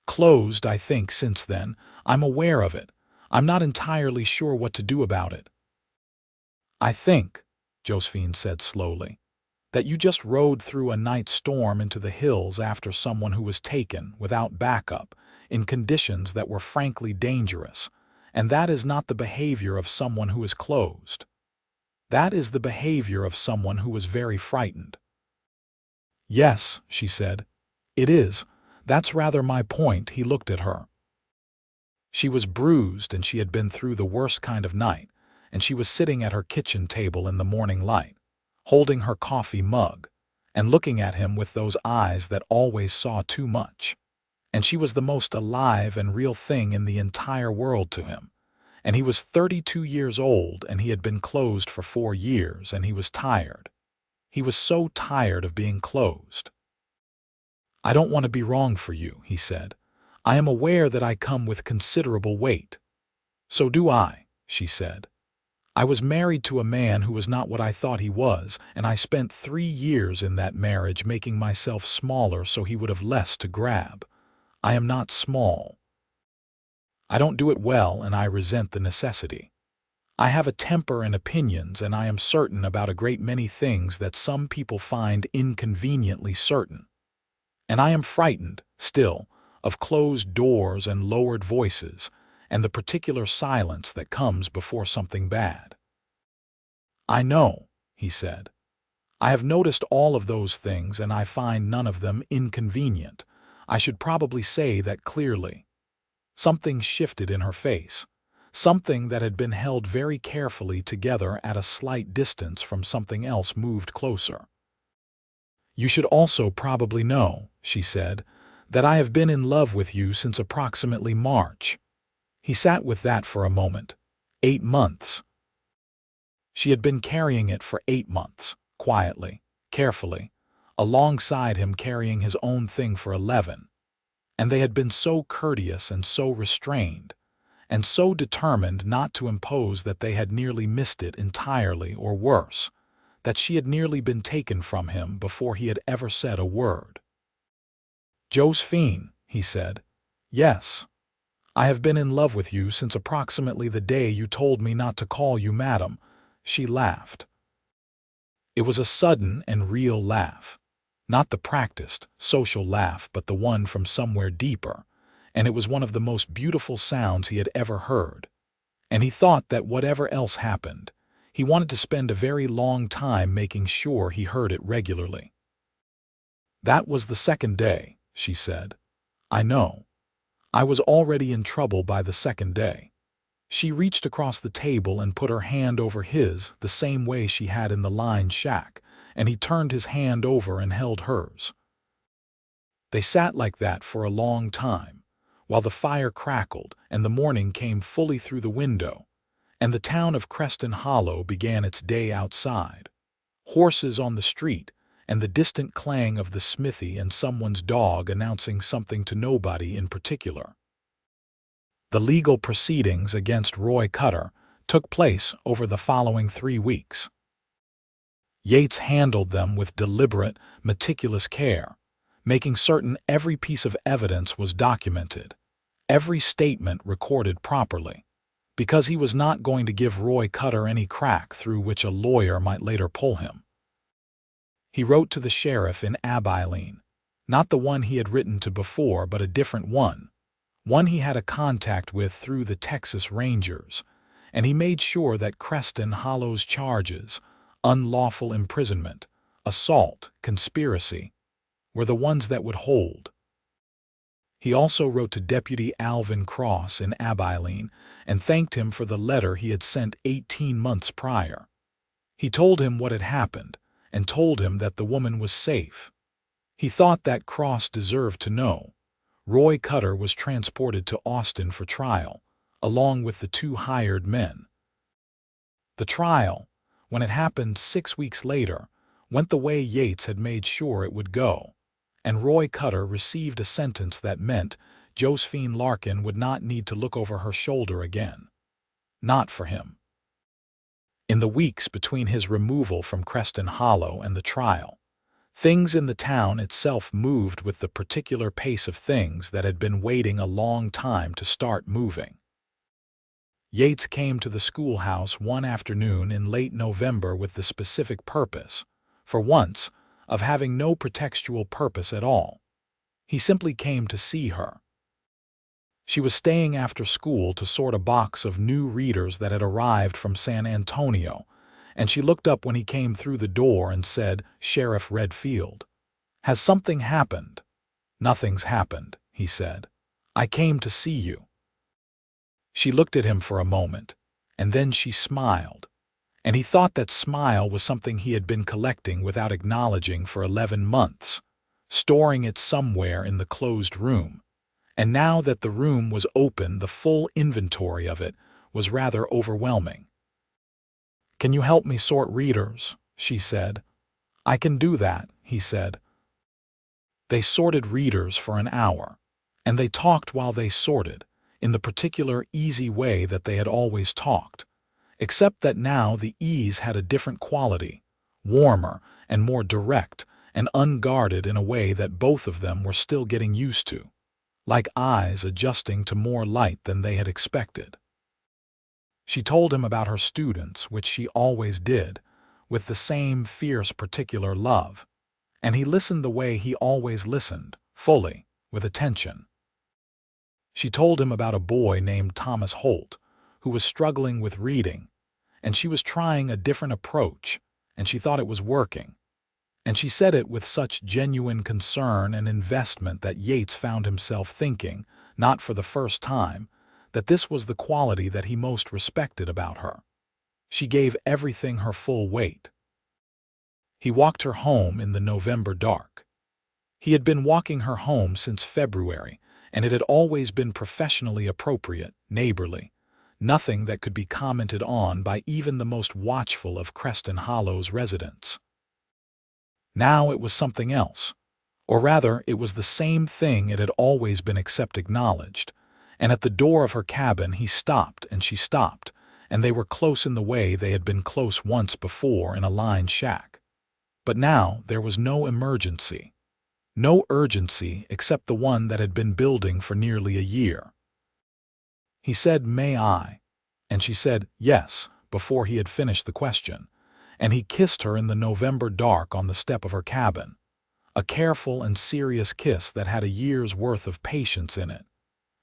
"Closed, I think, since then. I'm aware of it. I'm not entirely sure what to do about it." "I think," Josephine said slowly, "that you just rode through a night storm into the hills after someone who was taken, without backup, in conditions that were frankly dangerous, and that is not the behavior of someone who is closed. That is the behavior of someone who was very frightened." "Yes," she said. "It is. That's rather my point." He looked at her. She was bruised, and she had been through the worst kind of night, and she was sitting at her kitchen table in the morning light, holding her coffee mug, and looking at him with those eyes that always saw too much. And she was the most alive and real thing in the entire world to him, and he was 32 years old, and he had been closed for 4 years, and he was tired. He was so tired of being closed. "I don't want to be wrong for you," he said. "I am aware that I come with considerable weight." "So do I," she said. "I was married to a man who was not what I thought he was, and I spent 3 years in that marriage making myself smaller so he would have less to grab. I am not small. I don't do it well, and I resent the necessity. I have a temper and opinions, and I am certain about a great many things that some people find inconveniently certain. And I am frightened, still, of closed doors and lowered voices, and the particular silence that comes before something bad." "I know," he said. "I have noticed all of those things, and I find none of them inconvenient. I should probably say that clearly." Something shifted in her face, something that had been held very carefully together at a slight distance from something else moved closer. "You should also probably know," she said, "that I have been in love with you since approximately March." He sat with that for a moment. 8 months. She had been carrying it for 8 months, quietly, carefully, alongside him carrying his own thing for 11. And they had been so courteous and so restrained, and so determined not to impose that they had nearly missed it entirely, or worse, that she had nearly been taken from him before he had ever said a word. "Josephine," he said, "yes, I have been in love with you since approximately the day you told me not to call you madam." She laughed. It was a sudden and real laugh. Not the practiced, social laugh, but the one from somewhere deeper, and it was one of the most beautiful sounds he had ever heard. And he thought that whatever else happened, he wanted to spend a very long time making sure he heard it regularly. "That was the second day," she said. "I know. I was already in trouble by the second day." She reached across the table and put her hand over his the same way she had in the line shack, and he turned his hand over and held hers. They sat like that for a long time, while the fire crackled and the morning came fully through the window, and the town of Creston Hollow began its day outside. Horses on the street, and the distant clang of the smithy, and someone's dog announcing something to nobody in particular. The legal proceedings against Roy Cutter took place over the following 3 weeks. Yates handled them with deliberate, meticulous care, making certain every piece of evidence was documented, every statement recorded properly, because he was not going to give Roy Cutter any crack through which a lawyer might later pull him. He wrote to the sheriff in Abilene, not the one he had written to before, but a different one he had a contact with through the Texas Rangers, and he made sure that Creston Hollow's charges, unlawful imprisonment, assault, conspiracy, were the ones that would hold. He also wrote to Deputy Alvin Cross in Abilene and thanked him for the letter he had sent 18 months prior. He told him what had happened and told him that the woman was safe. He thought that Cross deserved to know. Roy Cutter was transported to Austin for trial, along with the 2 hired men. The trial, when it happened 6 weeks later, went the way Yates had made sure it would go, and Roy Cutter received a sentence that meant Josephine Larkin would not need to look over her shoulder again. Not for him. In the weeks between his removal from Creston Hollow and the trial, things in the town itself moved with the particular pace of things that had been waiting a long time to start moving. Yates came to the schoolhouse one afternoon in late November with the specific purpose, for once, of having no pretextual purpose at all. He simply came to see her. She was staying after school to sort a box of new readers that had arrived from San Antonio, and she looked up when he came through the door and said, "Sheriff Redfield, has something happened?" "Nothing's happened," he said. "I came to see you." She looked at him for a moment, and then she smiled, and he thought that smile was something he had been collecting without acknowledging for 11 months, storing it somewhere in the closed room, and now that the room was open, the full inventory of it was rather overwhelming. "Can you help me sort readers?" she said. "I can do that," he said. They sorted readers for an hour, and they talked while they sorted, in the particular easy way that they had always talked, except that now the ease had a different quality, warmer and more direct and unguarded in a way that both of them were still getting used to, like eyes adjusting to more light than they had expected. She told him about her students, which she always did, with the same fierce particular love, and he listened the way he always listened, fully, with attention. She told him about a boy named Thomas Holt, who was struggling with reading, and she was trying a different approach, and she thought it was working. And she said it with such genuine concern and investment that Yates found himself thinking, not for the first time, that this was the quality that he most respected about her. She gave everything her full weight. He walked her home in the November dark. He had been walking her home since February, and it had always been professionally appropriate, neighborly, nothing that could be commented on by even the most watchful of Creston Hollow's residents. Now it was something else, or rather it was the same thing it had always been except acknowledged, and at the door of her cabin he stopped and she stopped, and they were close in the way they had been close once before in a lined shack. But now there was no emergency. No urgency except the one that had been building for nearly a year. He said, "May I?" And she said, "Yes," before he had finished the question, and he kissed her in the November dark on the step of her cabin, a careful and serious kiss that had a year's worth of patience in it.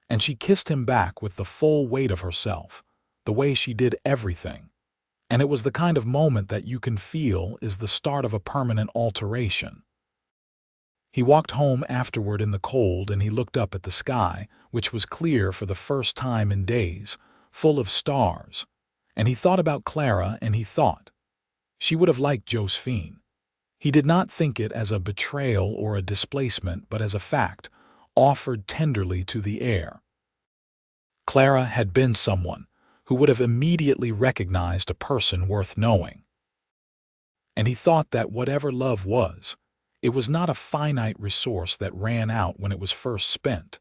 And she kissed him back with the full weight of herself, the way she did everything. And it was the kind of moment that you can feel is the start of a permanent alteration. He walked home afterward in the cold and he looked up at the sky, which was clear for the first time in days, full of stars. And he thought about Clara and he thought, she would have liked Josephine. He did not think it as a betrayal or a displacement, but as a fact, offered tenderly to the air. Clara had been someone who would have immediately recognized a person worth knowing. And he thought that whatever love was, it was not a finite resource that ran out when it was first spent,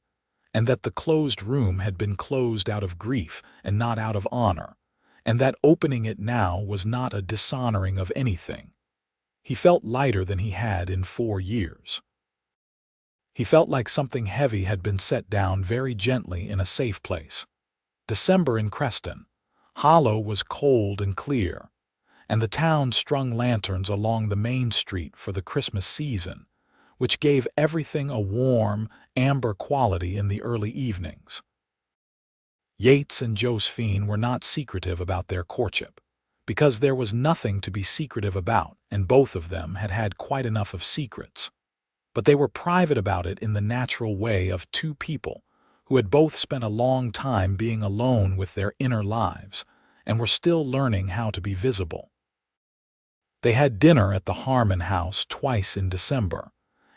and that the closed room had been closed out of grief and not out of honor, and that opening it now was not a dishonoring of anything. He felt lighter than he had in 4 years. He felt like something heavy had been set down very gently in a safe place. December in Creston Hollow was cold and clear, and the town strung lanterns along the main street for the Christmas season, which gave everything a warm, amber quality in the early evenings. Yates and Josephine were not secretive about their courtship, because there was nothing to be secretive about, and both of them had had quite enough of secrets. But they were private about it in the natural way of two people who had both spent a long time being alone with their inner lives and were still learning how to be visible. They had dinner at the Harmon house twice in December,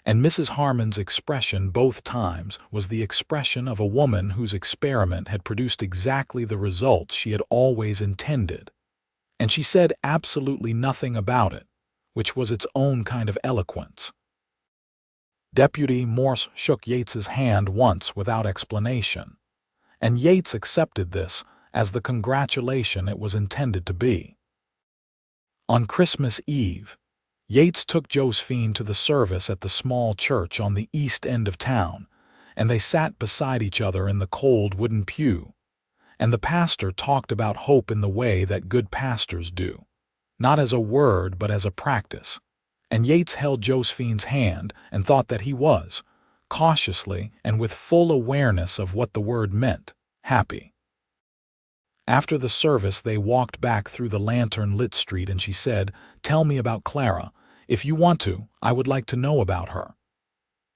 and Mrs. Harmon's expression both times was the expression of a woman whose experiment had produced exactly the results she had always intended, and she said absolutely nothing about it, which was its own kind of eloquence. Deputy Morse shook Yates's hand once without explanation, and Yates accepted this as the congratulation it was intended to be. On Christmas Eve, Yates took Josephine to the service at the small church on the east end of town, and they sat beside each other in the cold wooden pew, and the pastor talked about hope in the way that good pastors do, not as a word but as a practice. And Yates held Josephine's hand and thought that he was, cautiously and with full awareness of what the word meant, happy. After the service they walked back through the lantern-lit street and she said, "Tell me about Clara. If you want to, I would like to know about her."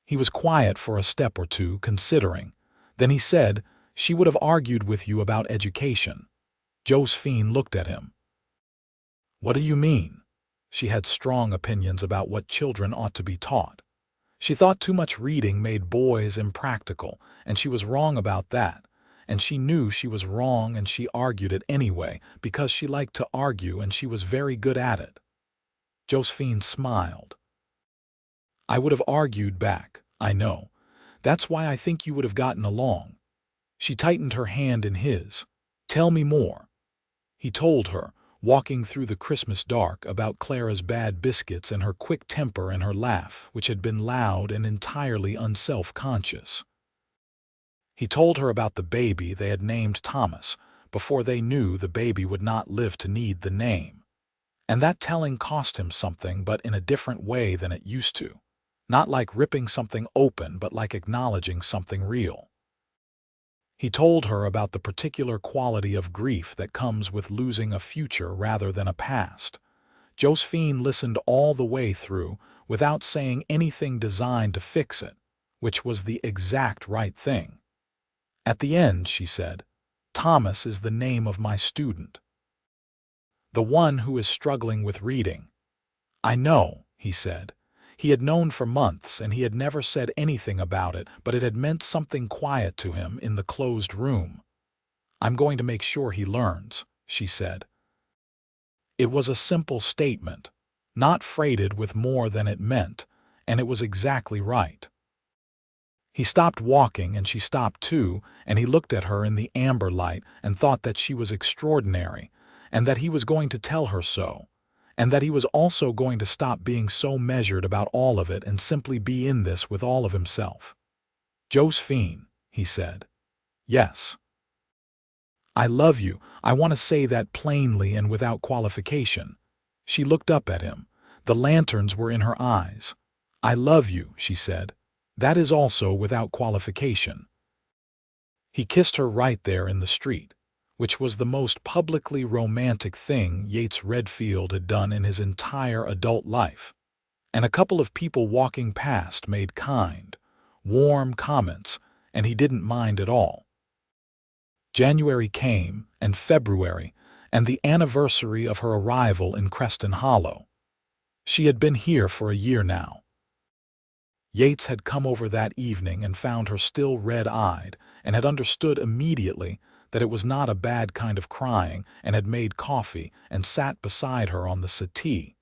He was quiet for a step or two, considering. Then he said, "She would have argued with you about education." Josephine looked at him. "What do you mean?" She had strong opinions about what children ought to be taught. She thought too much reading made boys impractical, and she was wrong about that, and she knew she was wrong and she argued it anyway because she liked to argue and she was very good at it. Josephine smiled. I would have argued back, I know. That's why I think you would have gotten along. She tightened her hand in his. Tell me more. He told her, walking through the Christmas dark, about Clara's bad biscuits and her quick temper and her laugh, which had been loud and entirely unself-conscious. He told her about the baby they had named Thomas, before they knew the baby would not live to need the name. And that telling cost him something, but in a different way than it used to. Not like ripping something open, but like acknowledging something real. He told her about the particular quality of grief that comes with losing a future rather than a past. Josephine listened all the way through without saying anything designed to fix it, which was the exact right thing. At the end, she said, Thomas is the name of my student. The one who is struggling with reading. I know, he said. He had known for months, and he had never said anything about it, but it had meant something quiet to him in the closed room. I'm going to make sure he learns, she said. It was a simple statement, not freighted with more than it meant, and it was exactly right. He stopped walking, and she stopped too, and he looked at her in the amber light and thought that she was extraordinary, and that he was going to tell her so. And that he was also going to stop being so measured about all of it and simply be in this with all of himself. Josephine, he said. Yes. I love you. I want to say that plainly and without qualification. She looked up at him. The lanterns were in her eyes. I love you, she said. That is also without qualification. He kissed her right there in the street, which was the most publicly romantic thing Yates Redfield had done in his entire adult life. And a couple of people walking past made kind, warm comments, and he didn't mind at all. January came, and February, and the anniversary of her arrival in Creston Hollow. She had been here for a year now. Yates had come over that evening and found her still red-eyed, and had understood immediately that it was not a bad kind of crying, and had made coffee and sat beside her on the settee,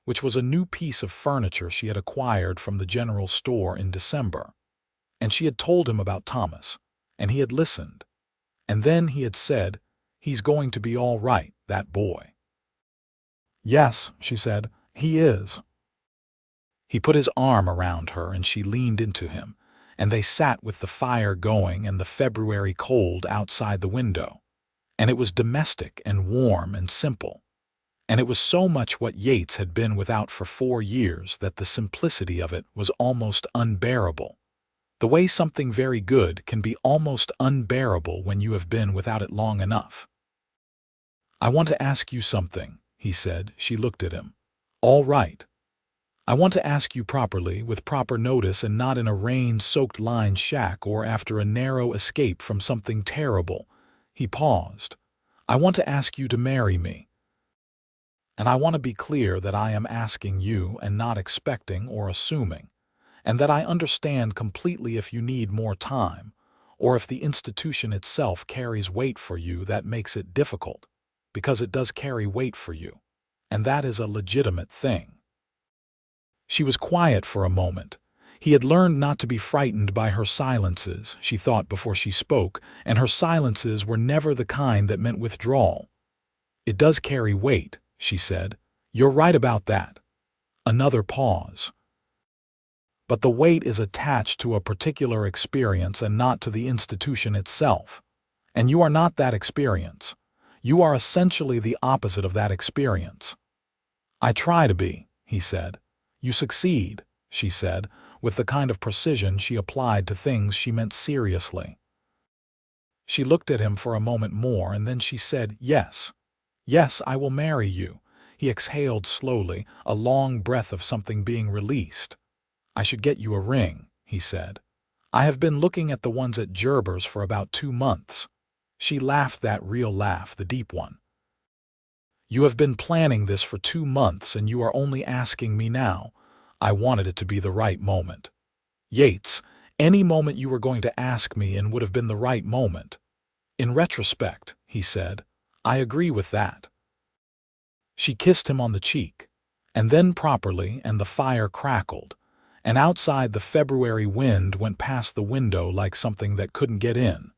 which was a new piece of furniture she had acquired from the general store in December. And she had told him about Thomas, and he had listened. And then he had said, he's going to be all right, that boy. Yes, she said, he is. He put his arm around her and she leaned into him, and they sat with the fire going and the February cold outside the window. And it was domestic and warm and simple. And it was so much what Yates had been without for 4 years that the simplicity of it was almost unbearable. The way something very good can be almost unbearable when you have been without it long enough. I want to ask you something, he said. She looked at him. All right. I want to ask you properly, with proper notice, and not in a rain-soaked line shack or after a narrow escape from something terrible. He paused. I want to ask you to marry me. And I want to be clear that I am asking you and not expecting or assuming, and that I understand completely if you need more time, or if the institution itself carries weight for you that makes it difficult, because it does carry weight for you, and that is a legitimate thing. She was quiet for a moment. He had learned not to be frightened by her silences, she thought before she spoke, and her silences were never the kind that meant withdrawal. It does carry weight, she said. You're right about that. Another pause. But the weight is attached to a particular experience and not to the institution itself. And you are not that experience. You are essentially the opposite of that experience. I try to be, he said. You succeed, she said, with the kind of precision she applied to things she meant seriously. She looked at him for a moment more, and then she said, yes. Yes, I will marry you. He exhaled slowly, a long breath of something being released. I should get you a ring, he said. I have been looking at the ones at Gerber's for about 2 months. She laughed that real laugh, the deep one. You have been planning this for 2 months, and you are only asking me now. I wanted it to be the right moment. Yates, any moment you were going to ask me in would have been the right moment. "In retrospect," he said, "I agree with that." She kissed him on the cheek, and then properly, and the fire crackled, and outside the February wind went past the window like something that couldn't get in.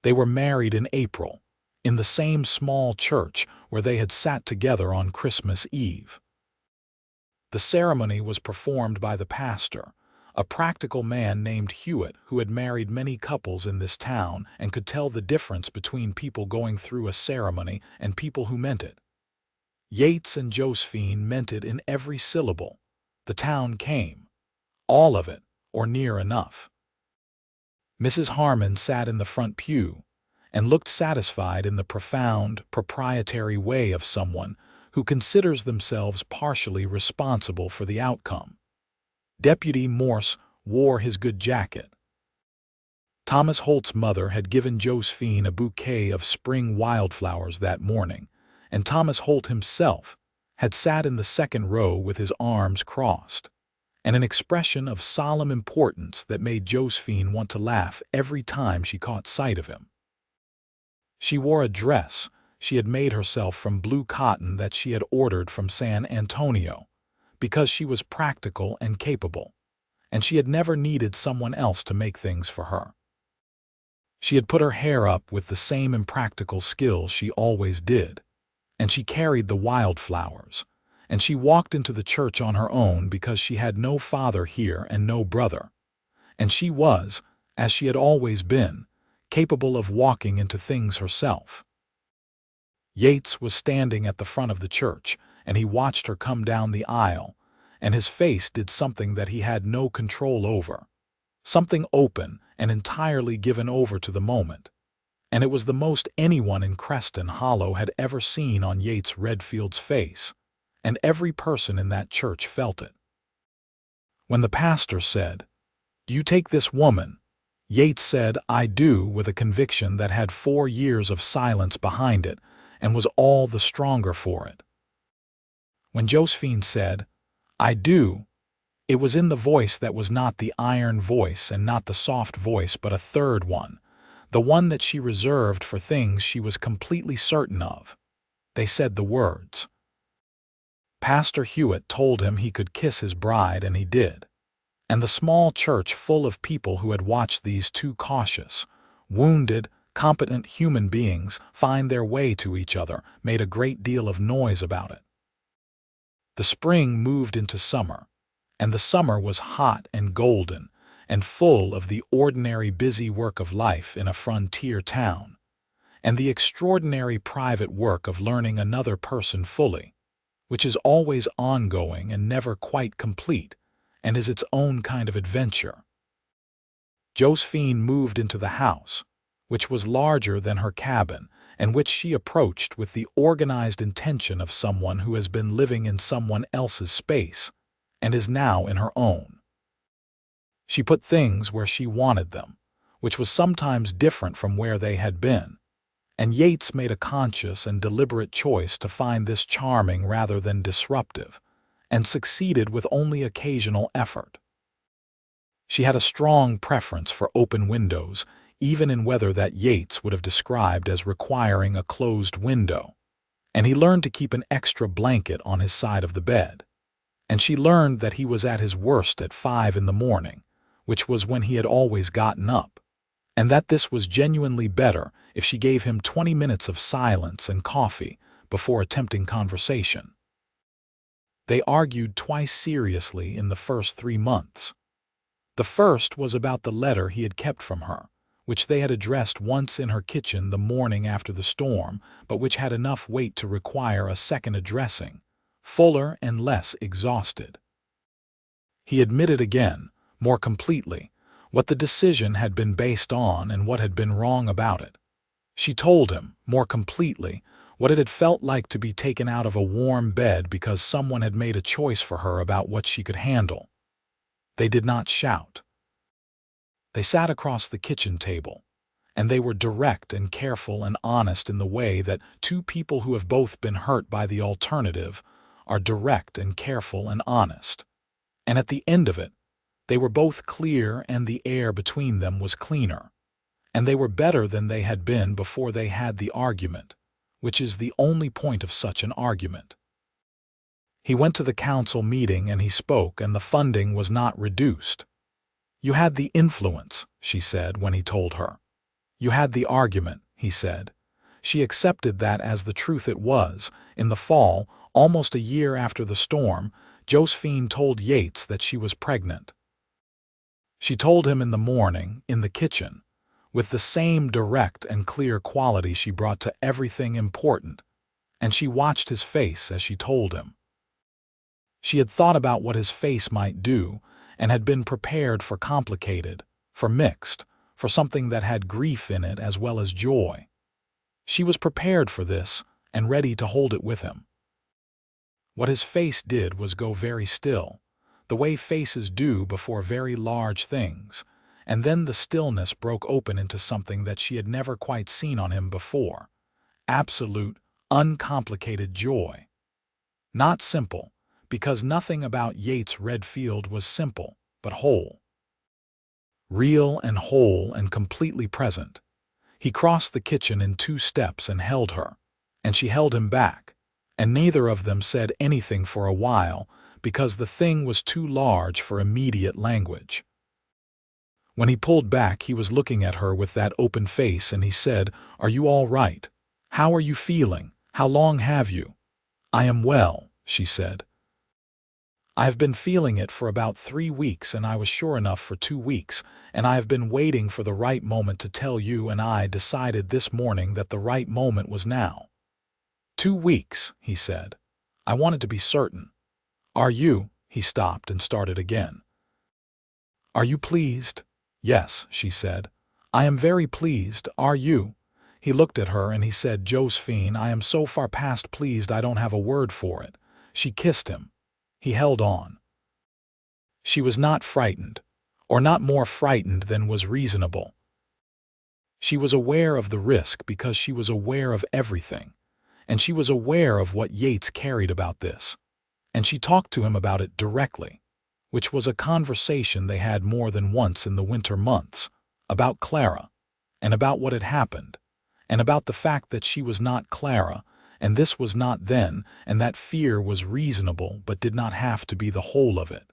They were married in April, in the same small church where they had sat together on Christmas Eve. The ceremony was performed by the pastor, a practical man named Hewitt who had married many couples in this town and could tell the difference between people going through a ceremony and people who meant it. Yates and Josephine meant it in every syllable. The town came, all of it, or near enough. Mrs. Harmon sat in the front pew and looked satisfied in the profound, proprietary way of someone who considers themselves partially responsible for the outcome. Deputy Morse wore his good jacket. Thomas Holt's mother had given Josephine a bouquet of spring wildflowers that morning, and Thomas Holt himself had sat in the second row with his arms crossed, and an expression of solemn importance that made Josephine want to laugh every time she caught sight of him. She wore a dress she had made herself from blue cotton that she had ordered from San Antonio, because she was practical and capable, and she had never needed someone else to make things for her. She had put her hair up with the same impractical skill she always did, and she carried the wildflowers, and she walked into the church on her own because she had no father here and no brother, and she was, as she had always been, capable of walking into things herself. Yates was standing at the front of the church, and he watched her come down the aisle, and his face did something that he had no control over, something open and entirely given over to the moment, and it was the most anyone in Creston Hollow had ever seen on Yates Redfield's face, and every person in that church felt it. When the pastor said, "Do you take this woman?" Yates said, "I do," with a conviction that had 4 years of silence behind it, and was all the stronger for it. When Josephine said, "I do," it was in the voice that was not the iron voice and not the soft voice, but a third one, the one that she reserved for things she was completely certain of. They said the words. Pastor Hewitt told him he could kiss his bride, and he did. And the small church full of people who had watched these two cautious, wounded, competent human beings find their way to each other made a great deal of noise about it. The spring moved into summer, and the summer was hot and golden and full of the ordinary busy work of life in a frontier town, and the extraordinary private work of learning another person fully, which is always ongoing and never quite complete, and is its own kind of adventure. Josephine moved into the house, which was larger than her cabin, and which she approached with the organized intention of someone who has been living in someone else's space and is now in her own. She put things where she wanted them, which was sometimes different from where they had been, and Yates made a conscious and deliberate choice to find this charming rather than disruptive, and succeeded with only occasional effort. She had a strong preference for open windows, even in weather that Yates would have described as requiring a closed window, and he learned to keep an extra blanket on his side of the bed, and she learned that he was at his worst at 5 in the morning, which was when he had always gotten up, and that this was genuinely better if she gave him 20 minutes of silence and coffee before attempting conversation. They argued twice seriously in the first 3 months. The first was about the letter he had kept from her, which they had addressed once in her kitchen the morning after the storm, but which had enough weight to require a second addressing, fuller and less exhausted. He admitted again, more completely, what the decision had been based on and what had been wrong about it. She told him, more completely, what it had felt like to be taken out of a warm bed because someone had made a choice for her about what she could handle. They did not shout. They sat across the kitchen table, and they were direct and careful and honest in the way that two people who have both been hurt by the alternative are direct and careful and honest. And at the end of it, they were both clear and the air between them was cleaner, and they were better than they had been before they had the argument, which is the only point of such an argument. He went to the council meeting and he spoke, and the funding was not reduced. "You had the influence," she said when he told her. "You had the argument," he said. She accepted that as the truth it was. In the fall, almost a year after the storm, Josephine told Yates that she was pregnant. She told him in the morning, in the kitchen, with the same direct and clear quality she brought to everything important, and she watched his face as she told him. She had thought about what his face might do, and had been prepared for complicated, for mixed, for something that had grief in it as well as joy. She was prepared for this, and ready to hold it with him. What his face did was go very still, the way faces do before very large things, and then the stillness broke open into something that she had never quite seen on him before. Absolute, uncomplicated joy. Not simple, because nothing about Yates Redfield was simple, but whole. Real and whole and completely present. He crossed the kitchen in 2 steps and held her, and she held him back, and neither of them said anything for a while because the thing was too large for immediate language. When he pulled back, he was looking at her with that open face, and he said, "Are you all right? How are you feeling? How long have you?" "I am well," she said. "I have been feeling it for about 3 weeks, and I was sure enough for 2 weeks, and I have been waiting for the right moment to tell you, and I decided this morning that the right moment was now." 2 weeks, he said. "I wanted to be certain. Are you—" He stopped and started again. "Are you pleased?" "Yes," she said. "I am very pleased. Are you?" He looked at her and he said, "Josephine, I am so far past pleased I don't have a word for it." She kissed him. He held on. She was not frightened, or not more frightened than was reasonable. She was aware of the risk because she was aware of everything, and she was aware of what Yates carried about this, and she talked to him about it directly, which was a conversation they had more than once in the winter months, about Clara, and about what had happened, and about the fact that she was not Clara, and this was not then, and that fear was reasonable but did not have to be the whole of it.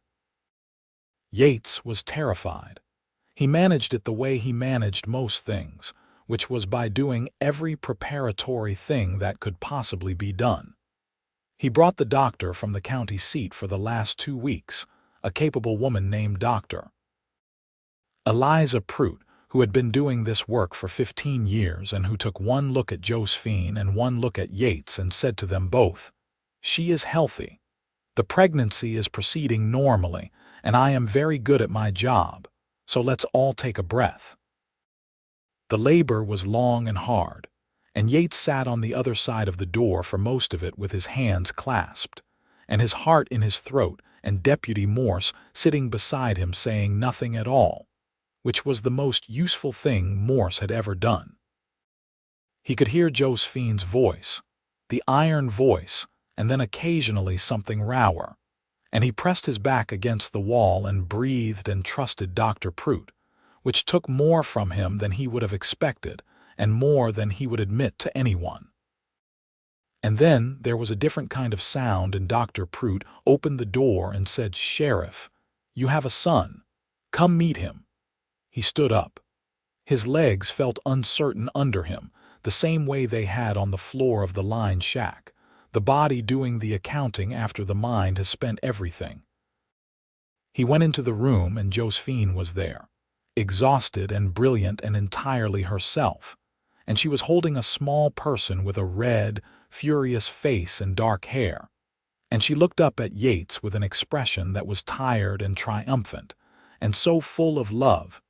Yates was terrified. He managed it the way he managed most things, which was by doing every preparatory thing that could possibly be done. He brought the doctor from the county seat for the last 2 weeks, a capable woman named Dr. Eliza Prout, who had been doing this work for 15 years and who took one look at Josephine and one look at Yates and said to them both, "She is healthy. The pregnancy is proceeding normally, and I am very good at my job, so let's all take a breath." The labor was long and hard, and Yates sat on the other side of the door for most of it with his hands clasped, and his heart in his throat, and Deputy Morse sitting beside him saying nothing at all, which was the most useful thing Morse had ever done. He could hear Josephine's voice, the iron voice, and then occasionally something rower, and he pressed his back against the wall and breathed and trusted Dr. Prout, which took more from him than he would have expected and more than he would admit to anyone. And then there was a different kind of sound, and Dr. Prout opened the door and said, "Sheriff, you have a son. Come meet him." He stood up. His legs felt uncertain under him, the same way they had on the floor of the line shack, the body doing the accounting after the mind has spent everything. He went into the room and Josephine was there, exhausted and brilliant and entirely herself, and she was holding a small person with a red, furious face and dark hair, and she looked up at Yates with an expression that was tired and triumphant, and so full of love,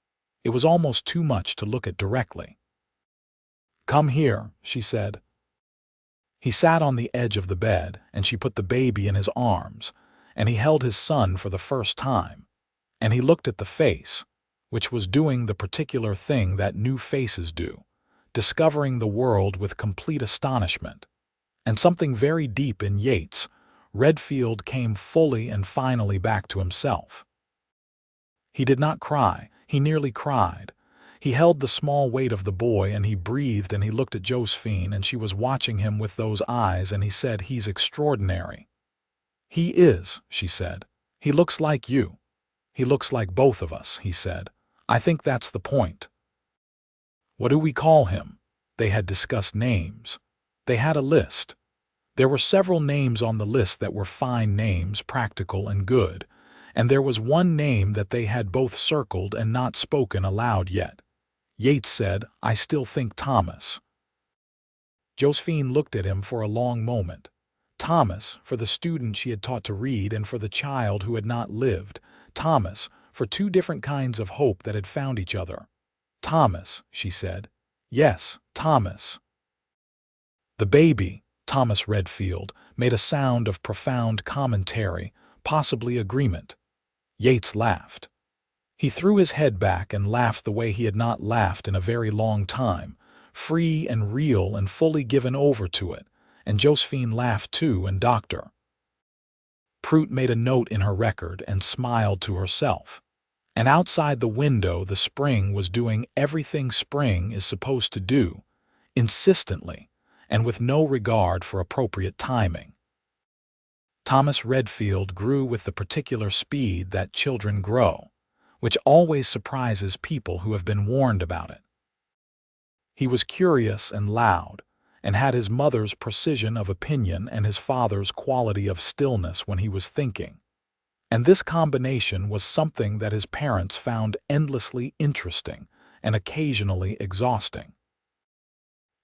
it was almost too much to look at directly. "Come here," she said. He sat on the edge of the bed, and she put the baby in his arms, and he held his son for the first time, and he looked at the face, which was doing the particular thing that new faces do, discovering the world with complete astonishment, and something very deep in Yates, Redfield came fully and finally back to himself. He did not cry. He nearly cried. He held the small weight of the boy, and he breathed, and he looked at Josephine, and she was watching him with those eyes, and he said, "He's extraordinary." "He is," she said. "He looks like you." "He looks like both of us," he said. "I think that's the point." "What do we call him?" They had discussed names. They had a list. There were several names on the list that were fine names, practical and good, and there was one name that they had both circled and not spoken aloud yet. Yates said, "I still think Thomas." Josephine looked at him for a long moment. Thomas, for the student she had taught to read, and for the child who had not lived. Thomas, for two different kinds of hope that had found each other. "Thomas," she said. "Yes, Thomas." The baby, Thomas Redfield, made a sound of profound commentary, possibly agreement. Yates laughed. He threw his head back and laughed the way he had not laughed in a very long time, free and real and fully given over to it, and Josephine laughed too, and Dr. Prout made a note in her record and smiled to herself. And outside the window the spring was doing everything spring is supposed to do, insistently, and with no regard for appropriate timing. Thomas Redfield grew with the particular speed that children grow, which always surprises people who have been warned about it. He was curious and loud, and had his mother's precision of opinion and his father's quality of stillness when he was thinking. And this combination was something that his parents found endlessly interesting and occasionally exhausting.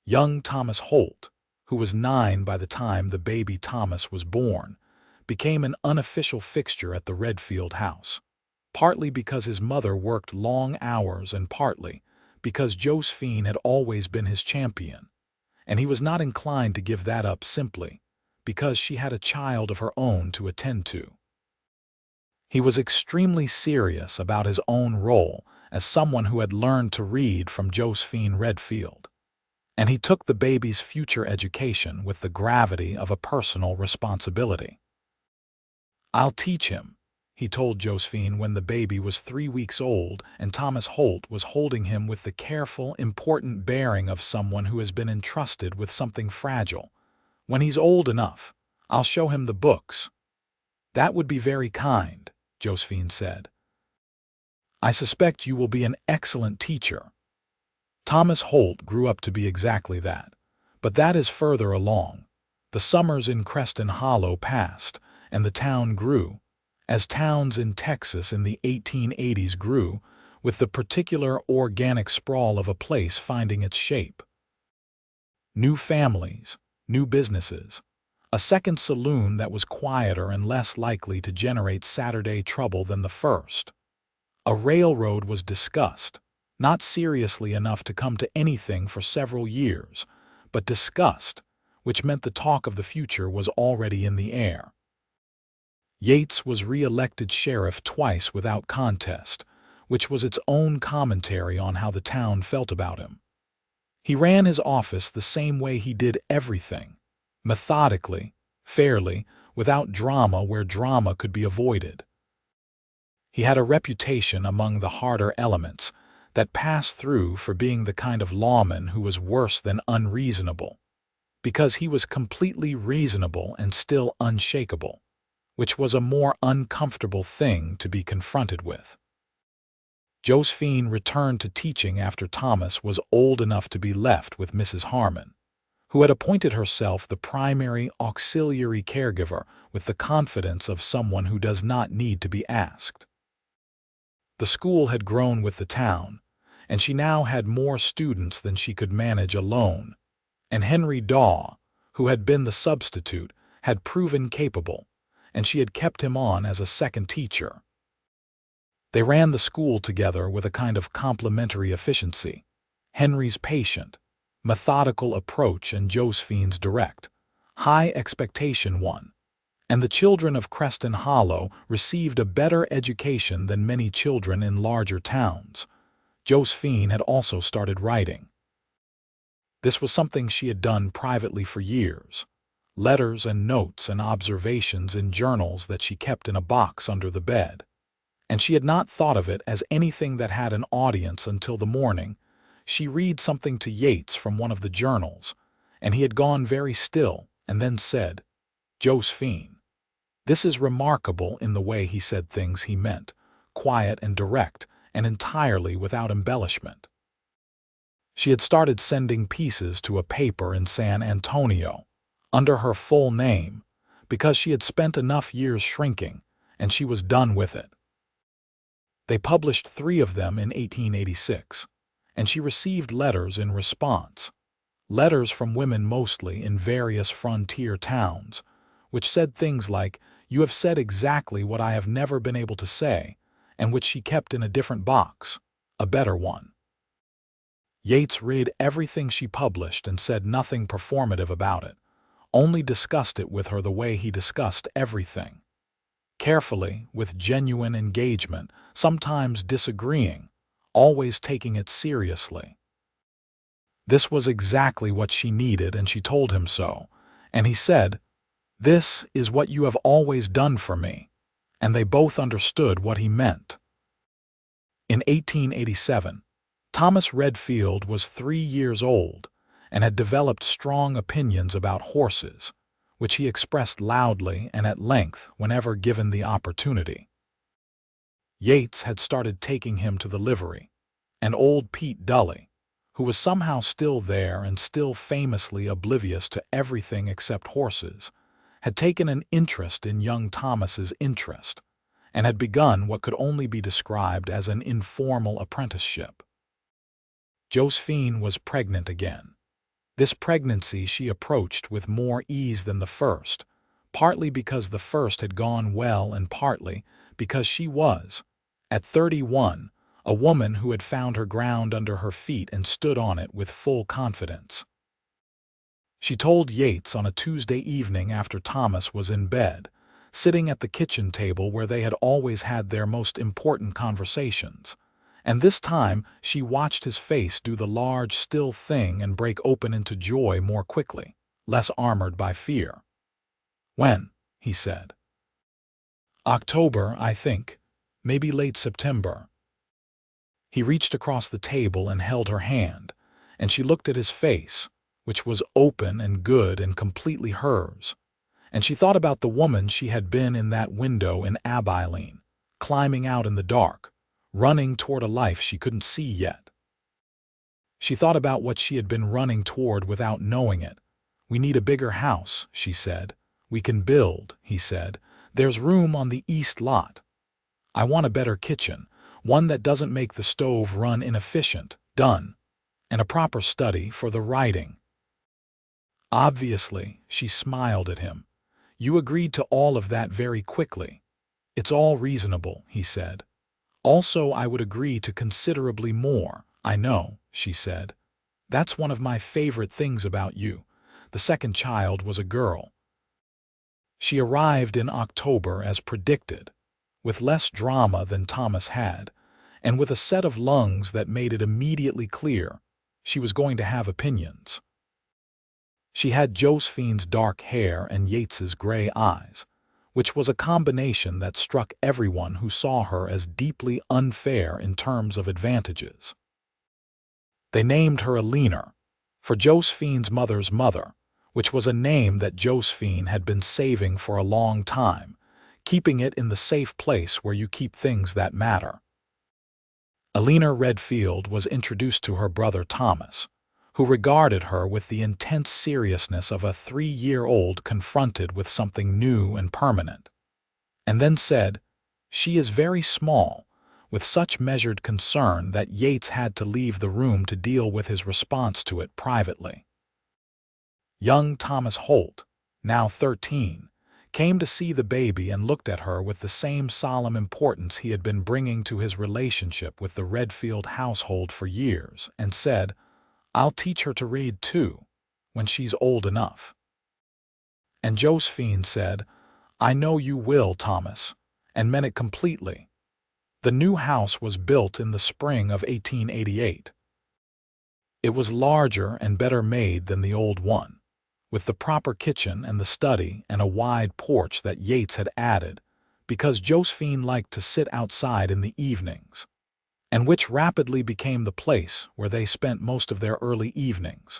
Young Thomas Holt, who was 9 by the time the baby Thomas was born, became an unofficial fixture at the Redfield house, partly because his mother worked long hours and partly because Josephine had always been his champion, and he was not inclined to give that up simply because she had a child of her own to attend to. He was extremely serious about his own role as someone who had learned to read from Josephine Redfield, and he took the baby's future education with the gravity of a personal responsibility. "I'll teach him," he told Josephine when the baby was 3 weeks old and Thomas Holt was holding him with the careful, important bearing of someone who has been entrusted with something fragile. "When he's old enough, I'll show him the books." "That would be very kind," Josephine said. "I suspect you will be an excellent teacher." Thomas Holt grew up to be exactly that, but that is further along. The summers in Creston Hollow passed, and the town grew, as towns in Texas in the 1880s grew, with the particular organic sprawl of a place finding its shape. New families, new businesses, a second saloon that was quieter and less likely to generate Saturday trouble than the first. A railroad was discussed, not seriously enough to come to anything for several years, but discussed, which meant the talk of the future was already in the air. Yates was re-elected sheriff twice without contest, which was its own commentary on how the town felt about him. He ran his office the same way he did everything, methodically, fairly, without drama where drama could be avoided. He had a reputation among the harder elements that passed through for being the kind of lawman who was worse than unreasonable, because he was completely reasonable and still unshakable, which was a more uncomfortable thing to be confronted with. Josephine returned to teaching after Thomas was old enough to be left with Mrs. Harmon, who had appointed herself the primary auxiliary caregiver with the confidence of someone who does not need to be asked. The school had grown with the town, and she now had more students than she could manage alone, and Henry Daw, who had been the substitute, had proven capable, and she had kept him on as a second teacher. They ran the school together with a kind of complementary efficiency, Henry's patient, methodical approach and Josephine's direct, high expectation one, and the children of Creston Hollow received a better education than many children in larger towns. Josephine had also started writing. This was something she had done privately for years, letters and notes and observations in journals that she kept in a box under the bed. and she had not thought of it as anything that had an audience until the morning. She read something to Yates from one of the journals, and he had gone very still and then said, "Josephine." This is remarkable in the way he said things he meant, quiet and direct, and entirely without embellishment. She had started sending pieces to a paper in San Antonio, under her full name, because she had spent enough years shrinking, and she was done with it. They published 3 of them in 1886, and she received letters in response, letters from women mostly in various frontier towns, which said things like, "You have said exactly what I have never been able to say," and which she kept in a different box, a better one. Yates read everything she published and said nothing performative about it, only discussed it with her the way he discussed everything. Carefully, with genuine engagement, sometimes disagreeing, always taking it seriously. This was exactly what she needed, and she told him so, and he said, "This is what you have always done for me," and they both understood what he meant. In 1887, Thomas Redfield was 3 years old and had developed strong opinions about horses, which he expressed loudly and at length whenever given the opportunity. Yates had started taking him to the livery, and old Pete Dully, who was somehow still there and still famously oblivious to everything except horses, had taken an interest in young Thomas's interest, and had begun what could only be described as an informal apprenticeship. Josephine was pregnant again. This pregnancy she approached with more ease than the first, partly because the first had gone well and partly because she was, at 31, a woman who had found her ground under her feet and stood on it with full confidence. She told Yates on a Tuesday evening after Thomas was in bed, sitting at the kitchen table where they had always had their most important conversations, and this time she watched his face do the large, still thing and break open into joy more quickly, less armored by fear. "When?" he said. "October, I think. Maybe late September." He reached across the table and held her hand, and she looked at his face, which was open and good and completely hers, and she thought about the woman she had been in that window in Abilene, climbing out in the dark, running toward a life she couldn't see yet. She thought about what she had been running toward without knowing it. "We need a bigger house," she said. "We can build," he said. "There's room on the east lot. I want a better kitchen, one that doesn't make the stove run inefficient, done, and a proper study for the writing." Obviously, she smiled at him. "You agreed to all of that very quickly." "It's all reasonable," he said. "Also, I would agree to considerably more." "I know," she said. "That's one of my favorite things about you." The second child was a girl. She arrived in October as predicted, with less drama than Thomas had, and with a set of lungs that made it immediately clear she was going to have opinions. She had Josephine's dark hair and Yates's gray eyes, which was a combination that struck everyone who saw her as deeply unfair in terms of advantages. They named her Alina, for Josephine's mother's mother, which was a name that Josephine had been saving for a long time, keeping it in the safe place where you keep things that matter. Alina Redfield was introduced to her brother Thomas, who regarded her with the intense seriousness of a 3-year-old confronted with something new and permanent, and then said, "She is very small," with such measured concern that Yates had to leave the room to deal with his response to it privately. Young Thomas Holt, now 13, came to see the baby and looked at her with the same solemn importance he had been bringing to his relationship with the Redfield household for years, and said, "I'll teach her to read too, when she's old enough." And Josephine said, "I know you will, Thomas," and meant it completely. The new house was built in the spring of 1888. It was larger and better made than the old one, with the proper kitchen and the study and a wide porch that Yates had added, because Josephine liked to sit outside in the evenings, and which rapidly became the place where they spent most of their early evenings,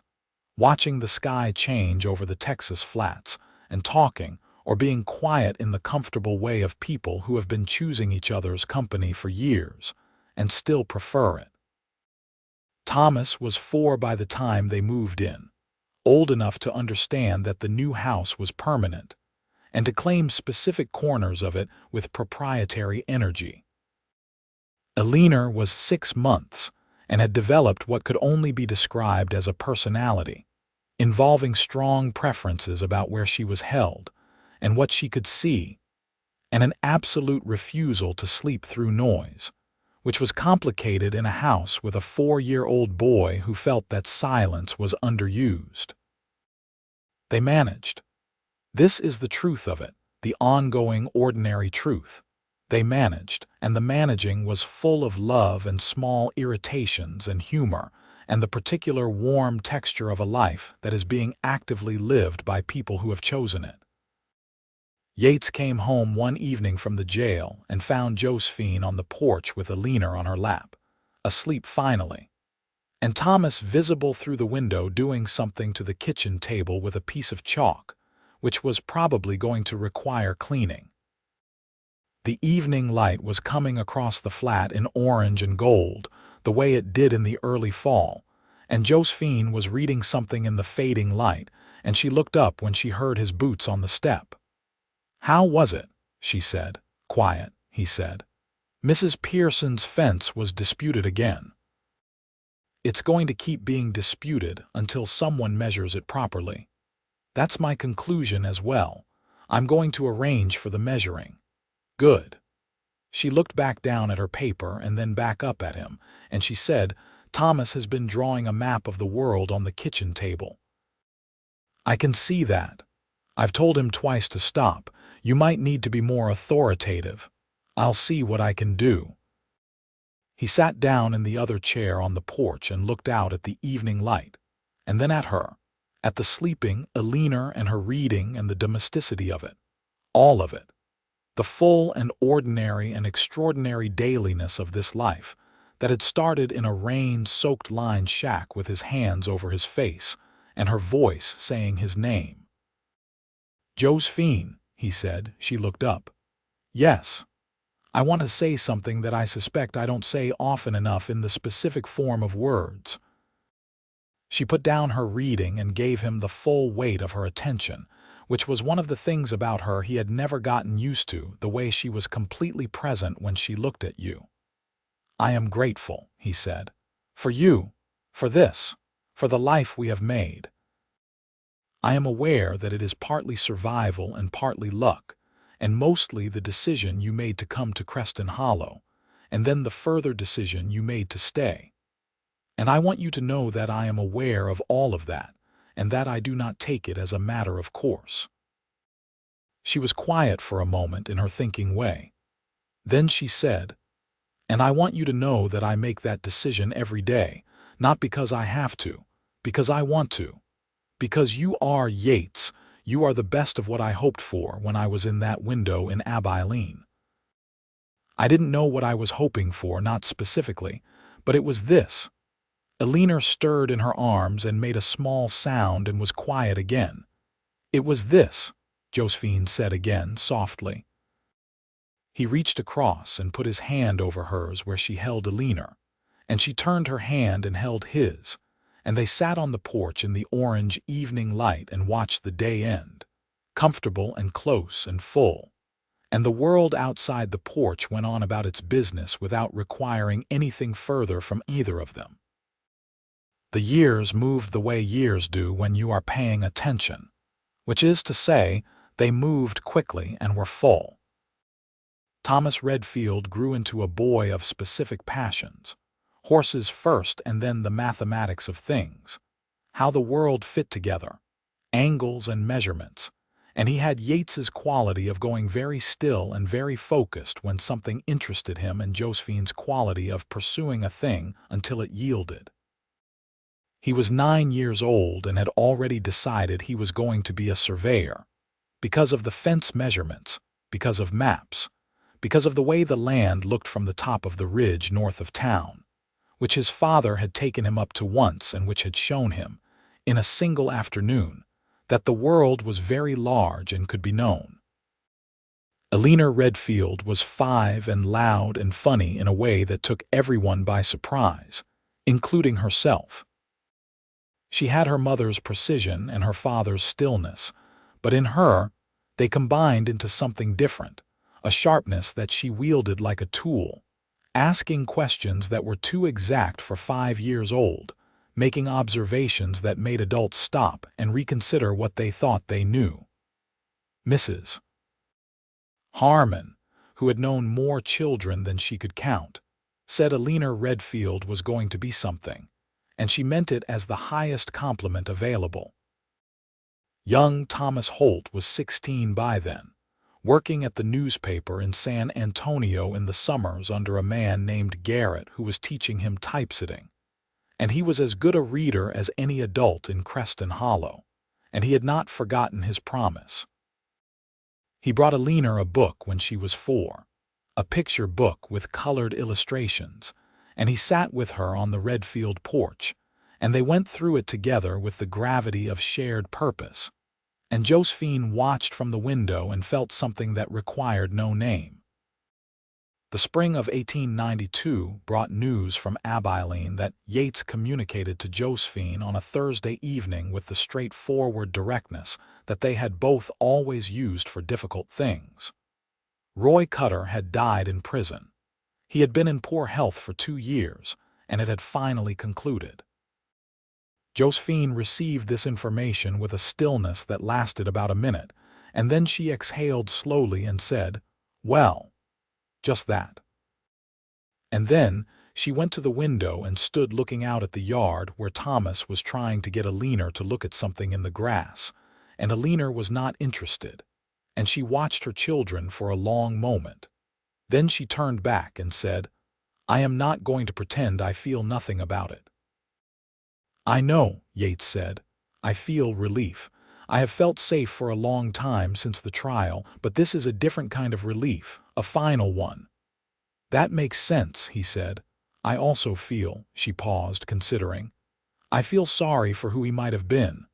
watching the sky change over the Texas flats and talking or being quiet in the comfortable way of people who have been choosing each other's company for years and still prefer it. Thomas was 4 by the time they moved in, old enough to understand that the new house was permanent and to claim specific corners of it with proprietary energy. Eleanor was 6 months and had developed what could only be described as a personality, involving strong preferences about where she was held and what she could see, and an absolute refusal to sleep through noise, which was complicated in a house with a 4-year-old boy who felt that silence was underused. They managed. This is the truth of it, the ongoing, ordinary truth. They managed, and the managing was full of love and small irritations and humor and the particular warm texture of a life that is being actively lived by people who have chosen it. Yates came home one evening from the jail and found Josephine on the porch with Eleanor on her lap, asleep finally, and Thomas visible through the window doing something to the kitchen table with a piece of chalk, which was probably going to require cleaning. The evening light was coming across the flat in orange and gold, the way it did in the early fall, and Josephine was reading something in the fading light, and she looked up when she heard his boots on the step. "How was it?" she said. "Quiet," he said. "Mrs. Pearson's fence was disputed again." "It's going to keep being disputed until someone measures it properly. That's my conclusion as well. I'm going to arrange for the measuring." "Good." She looked back down at her paper and then back up at him, and she said, "Thomas has been drawing a map of the world on the kitchen table." "I can see that. I've told him twice to stop. You might need to be more authoritative. I'll see what I can do." He sat down in the other chair on the porch and looked out at the evening light, and then at her, at the sleeping Eleanor and her reading and the domesticity of it, all of it, the full and ordinary and extraordinary dailiness of this life that had started in a rain-soaked lined shack with his hands over his face and her voice saying his name. "Josephine," he said. She looked up. "Yes. I want to say something that I suspect I don't say often enough in the specific form of words." She put down her reading and gave him the full weight of her attention, which was one of the things about her he had never gotten used to, the way she was completely present when she looked at you. "I am grateful," he said, "for you, for this, for the life we have made. I am aware that it is partly survival and partly luck, and mostly the decision you made to come to Creston Hollow, and then the further decision you made to stay. And I want you to know that I am aware of all of that, and that I do not take it as a matter of course." She was quiet for a moment in her thinking way. Then she said, "And I want you to know that I make that decision every day, not because I have to, because I want to. Because you are Yates, you are the best of what I hoped for when I was in that window in Abilene. I didn't know what I was hoping for, not specifically, but it was this." Eleanor stirred in her arms and made a small sound and was quiet again. "It was this," Josephine said again, softly. He reached across and put his hand over hers where she held Eleanor, and she turned her hand and held his, and they sat on the porch in the orange evening light and watched the day end, comfortable and close and full, and the world outside the porch went on about its business without requiring anything further from either of them. The years moved the way years do when you are paying attention, which is to say, they moved quickly and were full. Thomas Redfield grew into a boy of specific passions. Horses first and then the mathematics of things, how the world fit together, angles and measurements, and he had Yates's quality of going very still and very focused when something interested him and Josephine's quality of pursuing a thing until it yielded. He was 9 years old and had already decided he was going to be a surveyor, because of the fence measurements, because of maps, because of the way the land looked from the top of the ridge north of town, which his father had taken him up to once and which had shown him, in a single afternoon, that the world was very large and could be known. Alina Redfield was 5 and loud and funny in a way that took everyone by surprise, including herself. She had her mother's precision and her father's stillness, but in her, they combined into something different, a sharpness that she wielded like a tool, asking questions that were too exact for 5 years old, making observations that made adults stop and reconsider what they thought they knew. Mrs. Harmon, who had known more children than she could count, said Alina Redfield was going to be something, and she meant it as the highest compliment available. Young Thomas Holt was 16 by then, working at the newspaper in San Antonio in the summers under a man named Garrett who was teaching him typesetting. And he was as good a reader as any adult in Creston Hollow, and he had not forgotten his promise. He brought Alina a book when she was 4, a picture book with colored illustrations, and he sat with her on the Redfield porch, and they went through it together with the gravity of shared purpose. And Josephine watched from the window and felt something that required no name. The spring of 1892 brought news from Abilene that Yates communicated to Josephine on a Thursday evening with the straightforward directness that they had both always used for difficult things. Roy Cutter had died in prison. He had been in poor health for 2 years, and it had finally concluded. Josephine received this information with a stillness that lasted about a minute, and then she exhaled slowly and said, "Well, just that." And then she went to the window and stood looking out at the yard where Thomas was trying to get Alina to look at something in the grass, and Alina was not interested, and she watched her children for a long moment. Then she turned back and said, "I am not going to pretend I feel nothing about it." "I know," Yates said. "I feel relief. I have felt safe for a long time since the trial, but this is a different kind of relief, a final one." "That makes sense," he said. "I also feel," she paused, considering, "I feel sorry for who he might have been.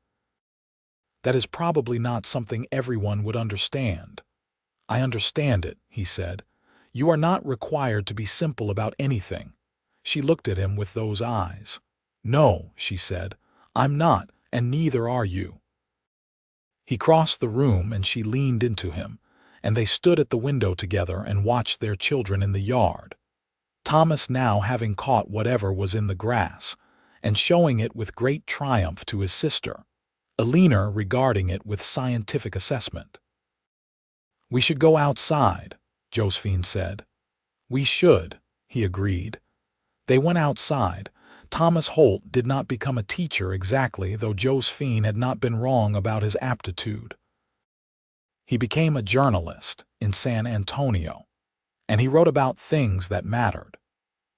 That is probably not something everyone would understand." "I understand it," he said. "You are not required to be simple about anything." She looked at him with those eyes. "No," she said, "I'm not, and neither are you." He crossed the room and she leaned into him, and they stood at the window together and watched their children in the yard. Thomas now having caught whatever was in the grass, and showing it with great triumph to his sister, Alina regarding it with scientific assessment. "We should go outside," Josephine said. "We should," he agreed. They went outside. Thomas Holt did not become a teacher exactly, though Josephine had not been wrong about his aptitude. He became a journalist in San Antonio, and he wrote about things that mattered: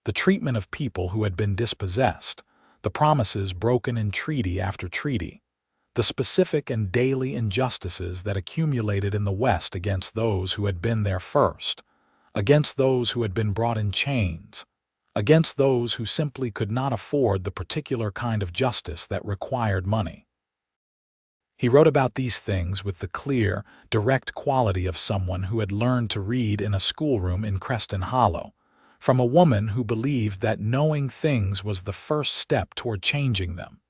the treatment of people who had been dispossessed, the promises broken in treaty after treaty, the specific and daily injustices that accumulated in the West against those who had been there first, against those who had been brought in chains, against those who simply could not afford the particular kind of justice that required money. He wrote about these things with the clear, direct quality of someone who had learned to read in a schoolroom in Creston Hollow, from a woman who believed that knowing things was the first step toward changing them.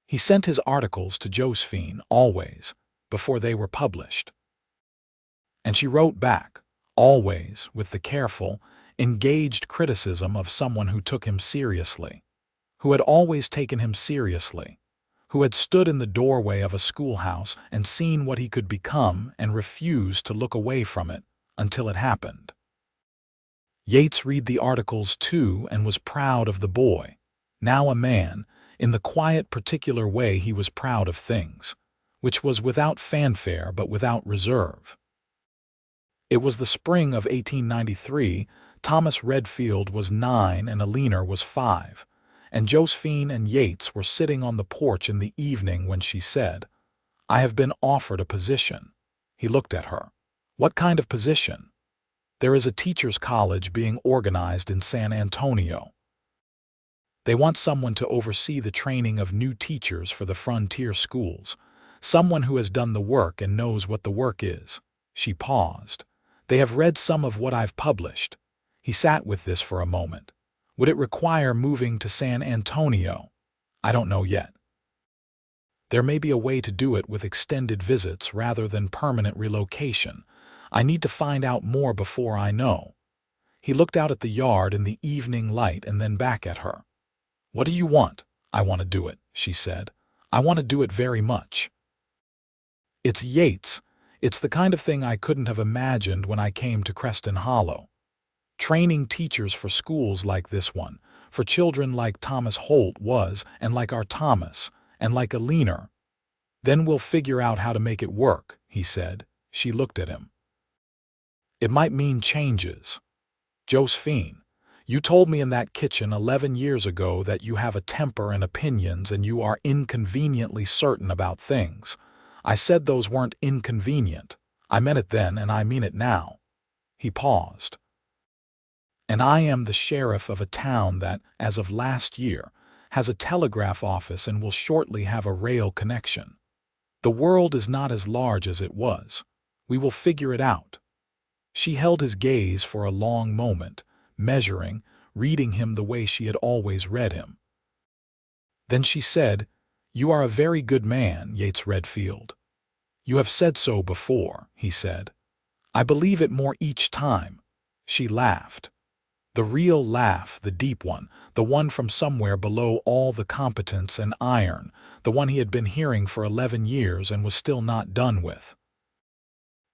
He sent his articles to Josephine, always, before they were published. And she wrote back, always with the careful, engaged criticism of someone who took him seriously, who had always taken him seriously, who had stood in the doorway of a schoolhouse and seen what he could become and refused to look away from it until it happened. Yates read the articles too and was proud of the boy, now a man. In the quiet, particular way he was proud of things, which was without fanfare but without reserve. It was the spring of 1893. Thomas Redfield was 9 and Alina was 5, and Josephine and Yates were sitting on the porch in the evening when she said, "I have been offered a position." He looked at her. "What kind of position?" There is a teachers' college being organized in San Antonio. They want someone to oversee the training of new teachers for the frontier schools, someone who has done the work and knows what the work is. She paused. They have read some of what I've published. He sat with this for a moment. Would it require moving to San Antonio? I don't know yet. There may be a way to do it with extended visits rather than permanent relocation. I need to find out more before I know. He looked out at the yard in the evening light and then back at her. What do you want? I want to do it, she said. I want to do it very much. It's Yates. It's the kind of thing I couldn't have imagined when I came to Creston Hollow. Training teachers for schools like this one, for children like Thomas Holt was, and like our Thomas, and like Alina. Then we'll figure out how to make it work, he said. She looked at him. It might mean changes. Josephine, you told me in that kitchen 11 years ago that you have a temper and opinions and you are inconveniently certain about things. I said those weren't inconvenient. I meant it then and I mean it now. He paused. And I am the sheriff of a town that, as of last year, has a telegraph office and will shortly have a rail connection. The world is not as large as it was. We will figure it out. She held his gaze for a long moment, measuring, reading him the way she had always read him. Then she said, You are a very good man, Yates Redfield. You have said so before, he said. I believe it more each time. She laughed. The real laugh, the deep one, the one from somewhere below all the competence and iron, the one he had been hearing for 11 years and was still not done with.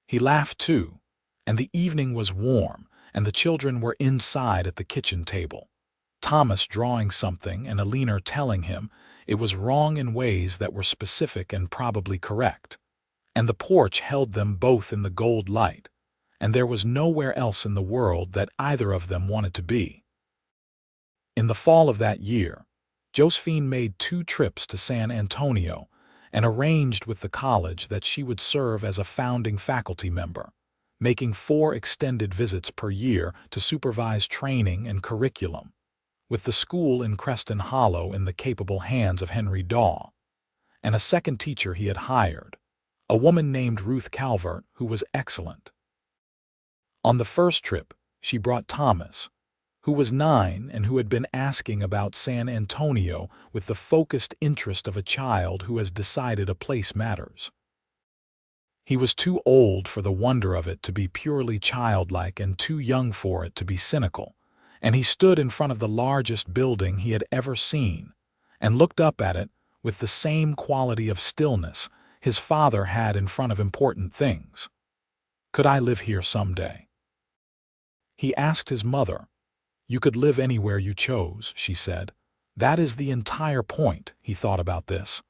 He laughed too, and the evening was warm, and the children were inside at the kitchen table. Thomas drawing something and Alina telling him it was wrong in ways that were specific and probably correct. And the porch held them both in the gold light, and there was nowhere else in the world that either of them wanted to be. In the fall of that year, Josephine made 2 trips to San Antonio and arranged with the college that she would serve as a founding faculty member, making 4 extended visits per year to supervise training and curriculum, with the school in Creston Hollow in the capable hands of Henry Daw, and a second teacher he had hired, a woman named Ruth Calvert, who was excellent. On the first trip, she brought Thomas, who was 9 and who had been asking about San Antonio with the focused interest of a child who has decided a place matters. He was too old for the wonder of it to be purely childlike and too young for it to be cynical, and he stood in front of the largest building he had ever seen and looked up at it with the same quality of stillness his father had in front of important things. Could I live here someday? He asked his mother. You could live anywhere you chose, she said. That is the entire point, he thought about this.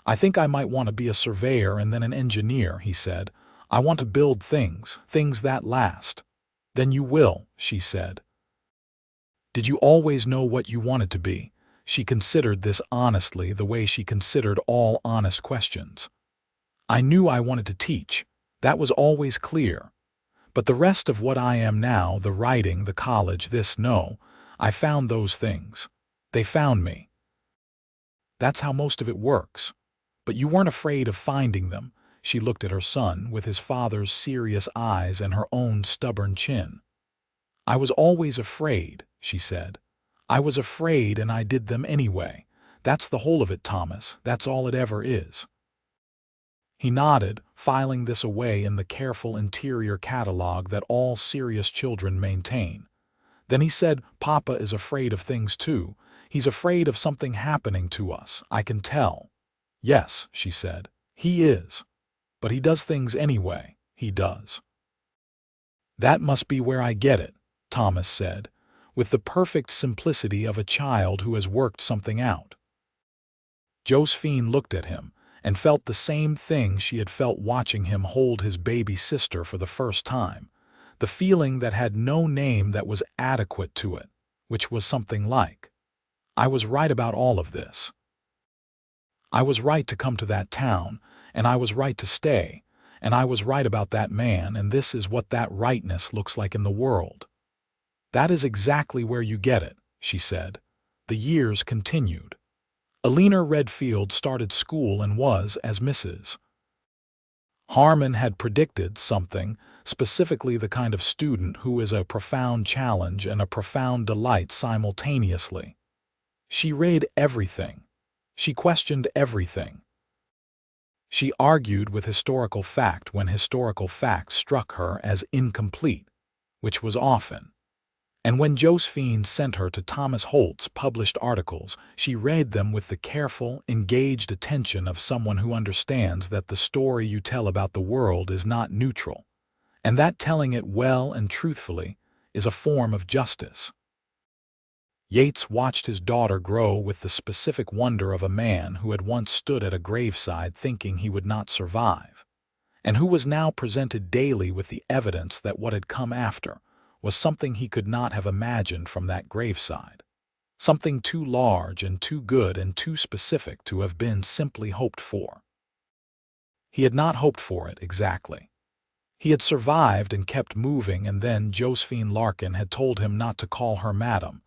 I think I might want to be a surveyor and then an engineer, he said. I want to build things that last. Then you will, she said. Did you always know what you wanted to be? She considered this honestly the way she considered all honest questions. I knew I wanted to teach. That was always clear. But the rest of what I am now, the writing, the college, this, no, I found those things. They found me. That's how most of it works. But you weren't afraid of finding them. She looked at her son with his father's serious eyes and her own stubborn chin. I was always afraid, she said. I was afraid and I did them anyway. That's the whole of it, Thomas. That's all it ever is. He nodded, filing this away in the careful interior catalog that all serious children maintain. Then he said, Papa is afraid of things too. He's afraid of something happening to us, I can tell. Yes, she said, he is. But he does things anyway, he does. That must be where I get it, Thomas said, with the perfect simplicity of a child who has worked something out. Josephine looked at him and felt the same thing she had felt watching him hold his baby sister for the first time, the feeling that had no name that was adequate to it, which was something like, I was right about all of this. I was right to come to that town, and I was right to stay, and I was right about that man, and this is what that rightness looks like in the world." "That is exactly where you get it," she said. The years continued. Alina Redfield started school and was, as Mrs. Harmon had predicted, something, specifically the kind of student who is a profound challenge and a profound delight simultaneously. She read everything. She questioned everything. She argued with historical fact when historical fact struck her as incomplete, which was often. And when Josephine sent her to Thomas Holt's published articles, she read them with the careful, engaged attention of someone who understands that the story you tell about the world is not neutral, and that telling it well and truthfully is a form of justice. Yates watched his daughter grow with the specific wonder of a man who had once stood at a graveside thinking he would not survive, and who was now presented daily with the evidence that what had come after was something he could not have imagined from that graveside, something too large and too good and too specific to have been simply hoped for. He had not hoped for it exactly. He had survived and kept moving, and then Josephine Larkin had told him not to call her madam,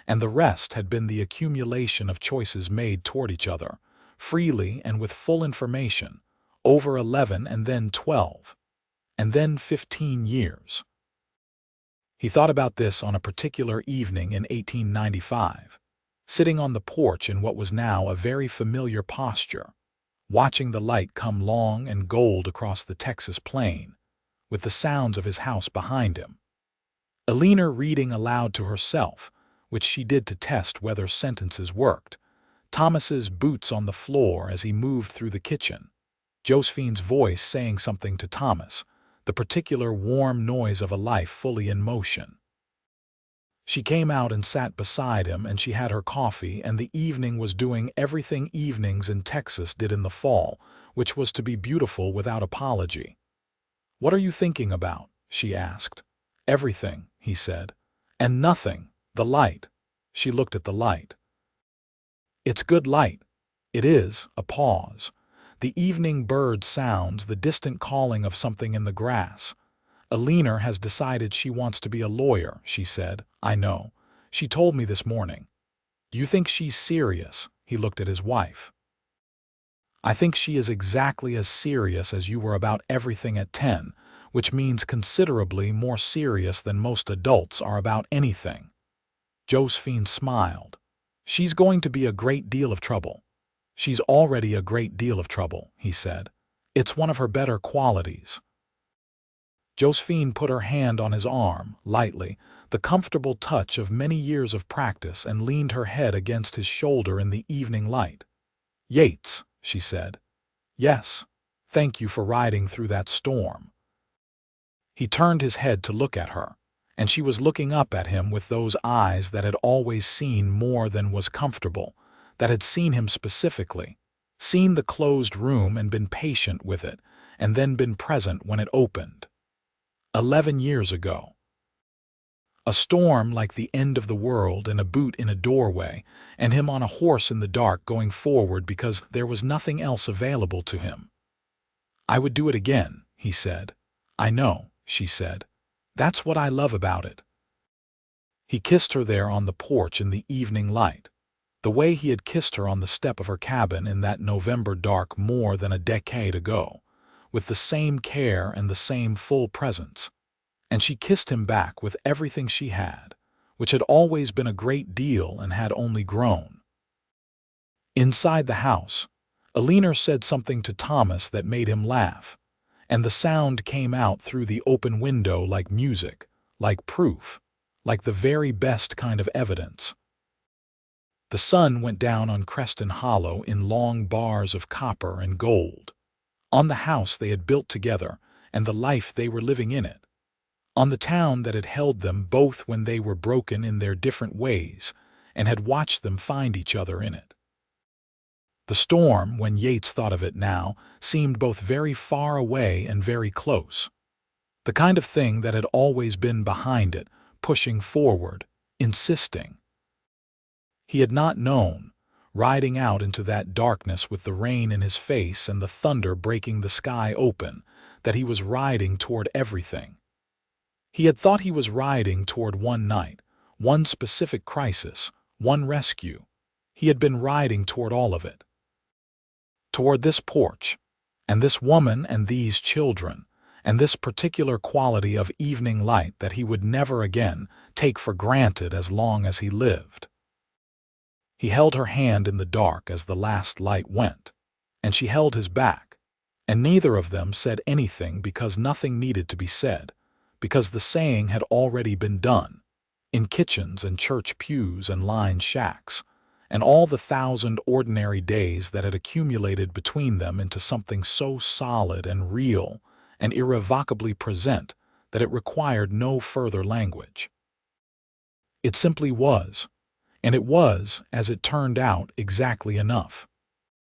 and the rest had been the accumulation of choices made toward each other, freely and with full information, over 11 and then 12, and then 15 years. He thought about this on a particular evening in 1895, sitting on the porch in what was now a very familiar posture, watching the light come long and gold across the Texas plain, with the sounds of his house behind him. Alina reading aloud to herself, which she did to test whether sentences worked, Thomas's boots on the floor as he moved through the kitchen, Josephine's voice saying something to Thomas, the particular warm noise of a life fully in motion. She came out and sat beside him, and she had her coffee, and the evening was doing everything evenings in Texas did in the fall, which was to be beautiful without apology. "What are you thinking about?" she asked. "Everything," he said. "And nothing. The light." She looked at the light. "It's good light." "It is." A pause. The evening bird sounds, the distant calling of something in the grass. "Alina has decided she wants to be a lawyer," she said. "I know. She told me this morning." "Do you think she's serious?" He looked at his wife. "I think she is exactly as serious as you were about everything at 10, which means considerably more serious than most adults are about anything." Josephine smiled. "She's going to be a great deal of trouble." "She's already a great deal of trouble," he said. "It's one of her better qualities." Josephine put her hand on his arm, lightly, the comfortable touch of many years of practice, and leaned her head against his shoulder in the evening light. "Yates," she said. "Yes. Thank you for riding through that storm." He turned his head to look at her, and she was looking up at him with those eyes that had always seen more than was comfortable, that had seen him specifically, seen the closed room and been patient with it, and then been present when it opened. 11 years ago. A storm like the end of the world, and a boot in a doorway, and him on a horse in the dark going forward because there was nothing else available to him. "I would do it again," he said. "I know," she said. "That's what I love about it." He kissed her there on the porch in the evening light, the way he had kissed her on the step of her cabin in that November dark more than a decade ago, with the same care and the same full presence. And she kissed him back with everything she had, which had always been a great deal and had only grown. Inside the house, Alina said something to Thomas that made him laugh, and the sound came out through the open window like music, like proof, like the very best kind of evidence. The sun went down on Creston Hollow in long bars of copper and gold, on the house they had built together and the life they were living in it, on the town that had held them both when they were broken in their different ways and had watched them find each other in it. The storm, when Yates thought of it now, seemed both very far away and very close. The kind of thing that had always been behind it, pushing forward, insisting. He had not known, riding out into that darkness with the rain in his face and the thunder breaking the sky open, that he was riding toward everything. He had thought he was riding toward one night, one specific crisis, one rescue. He had been riding toward all of it. Toward this porch, and this woman and these children, and this particular quality of evening light that he would never again take for granted as long as he lived. He held her hand in the dark as the last light went, and she held his back, and neither of them said anything because nothing needed to be said, because the saying had already been done, in kitchens and church pews and lined shacks, and all the 1,000 ordinary days that had accumulated between them into something so solid and real and irrevocably present that it required no further language. It simply was, and it was, as it turned out, exactly enough.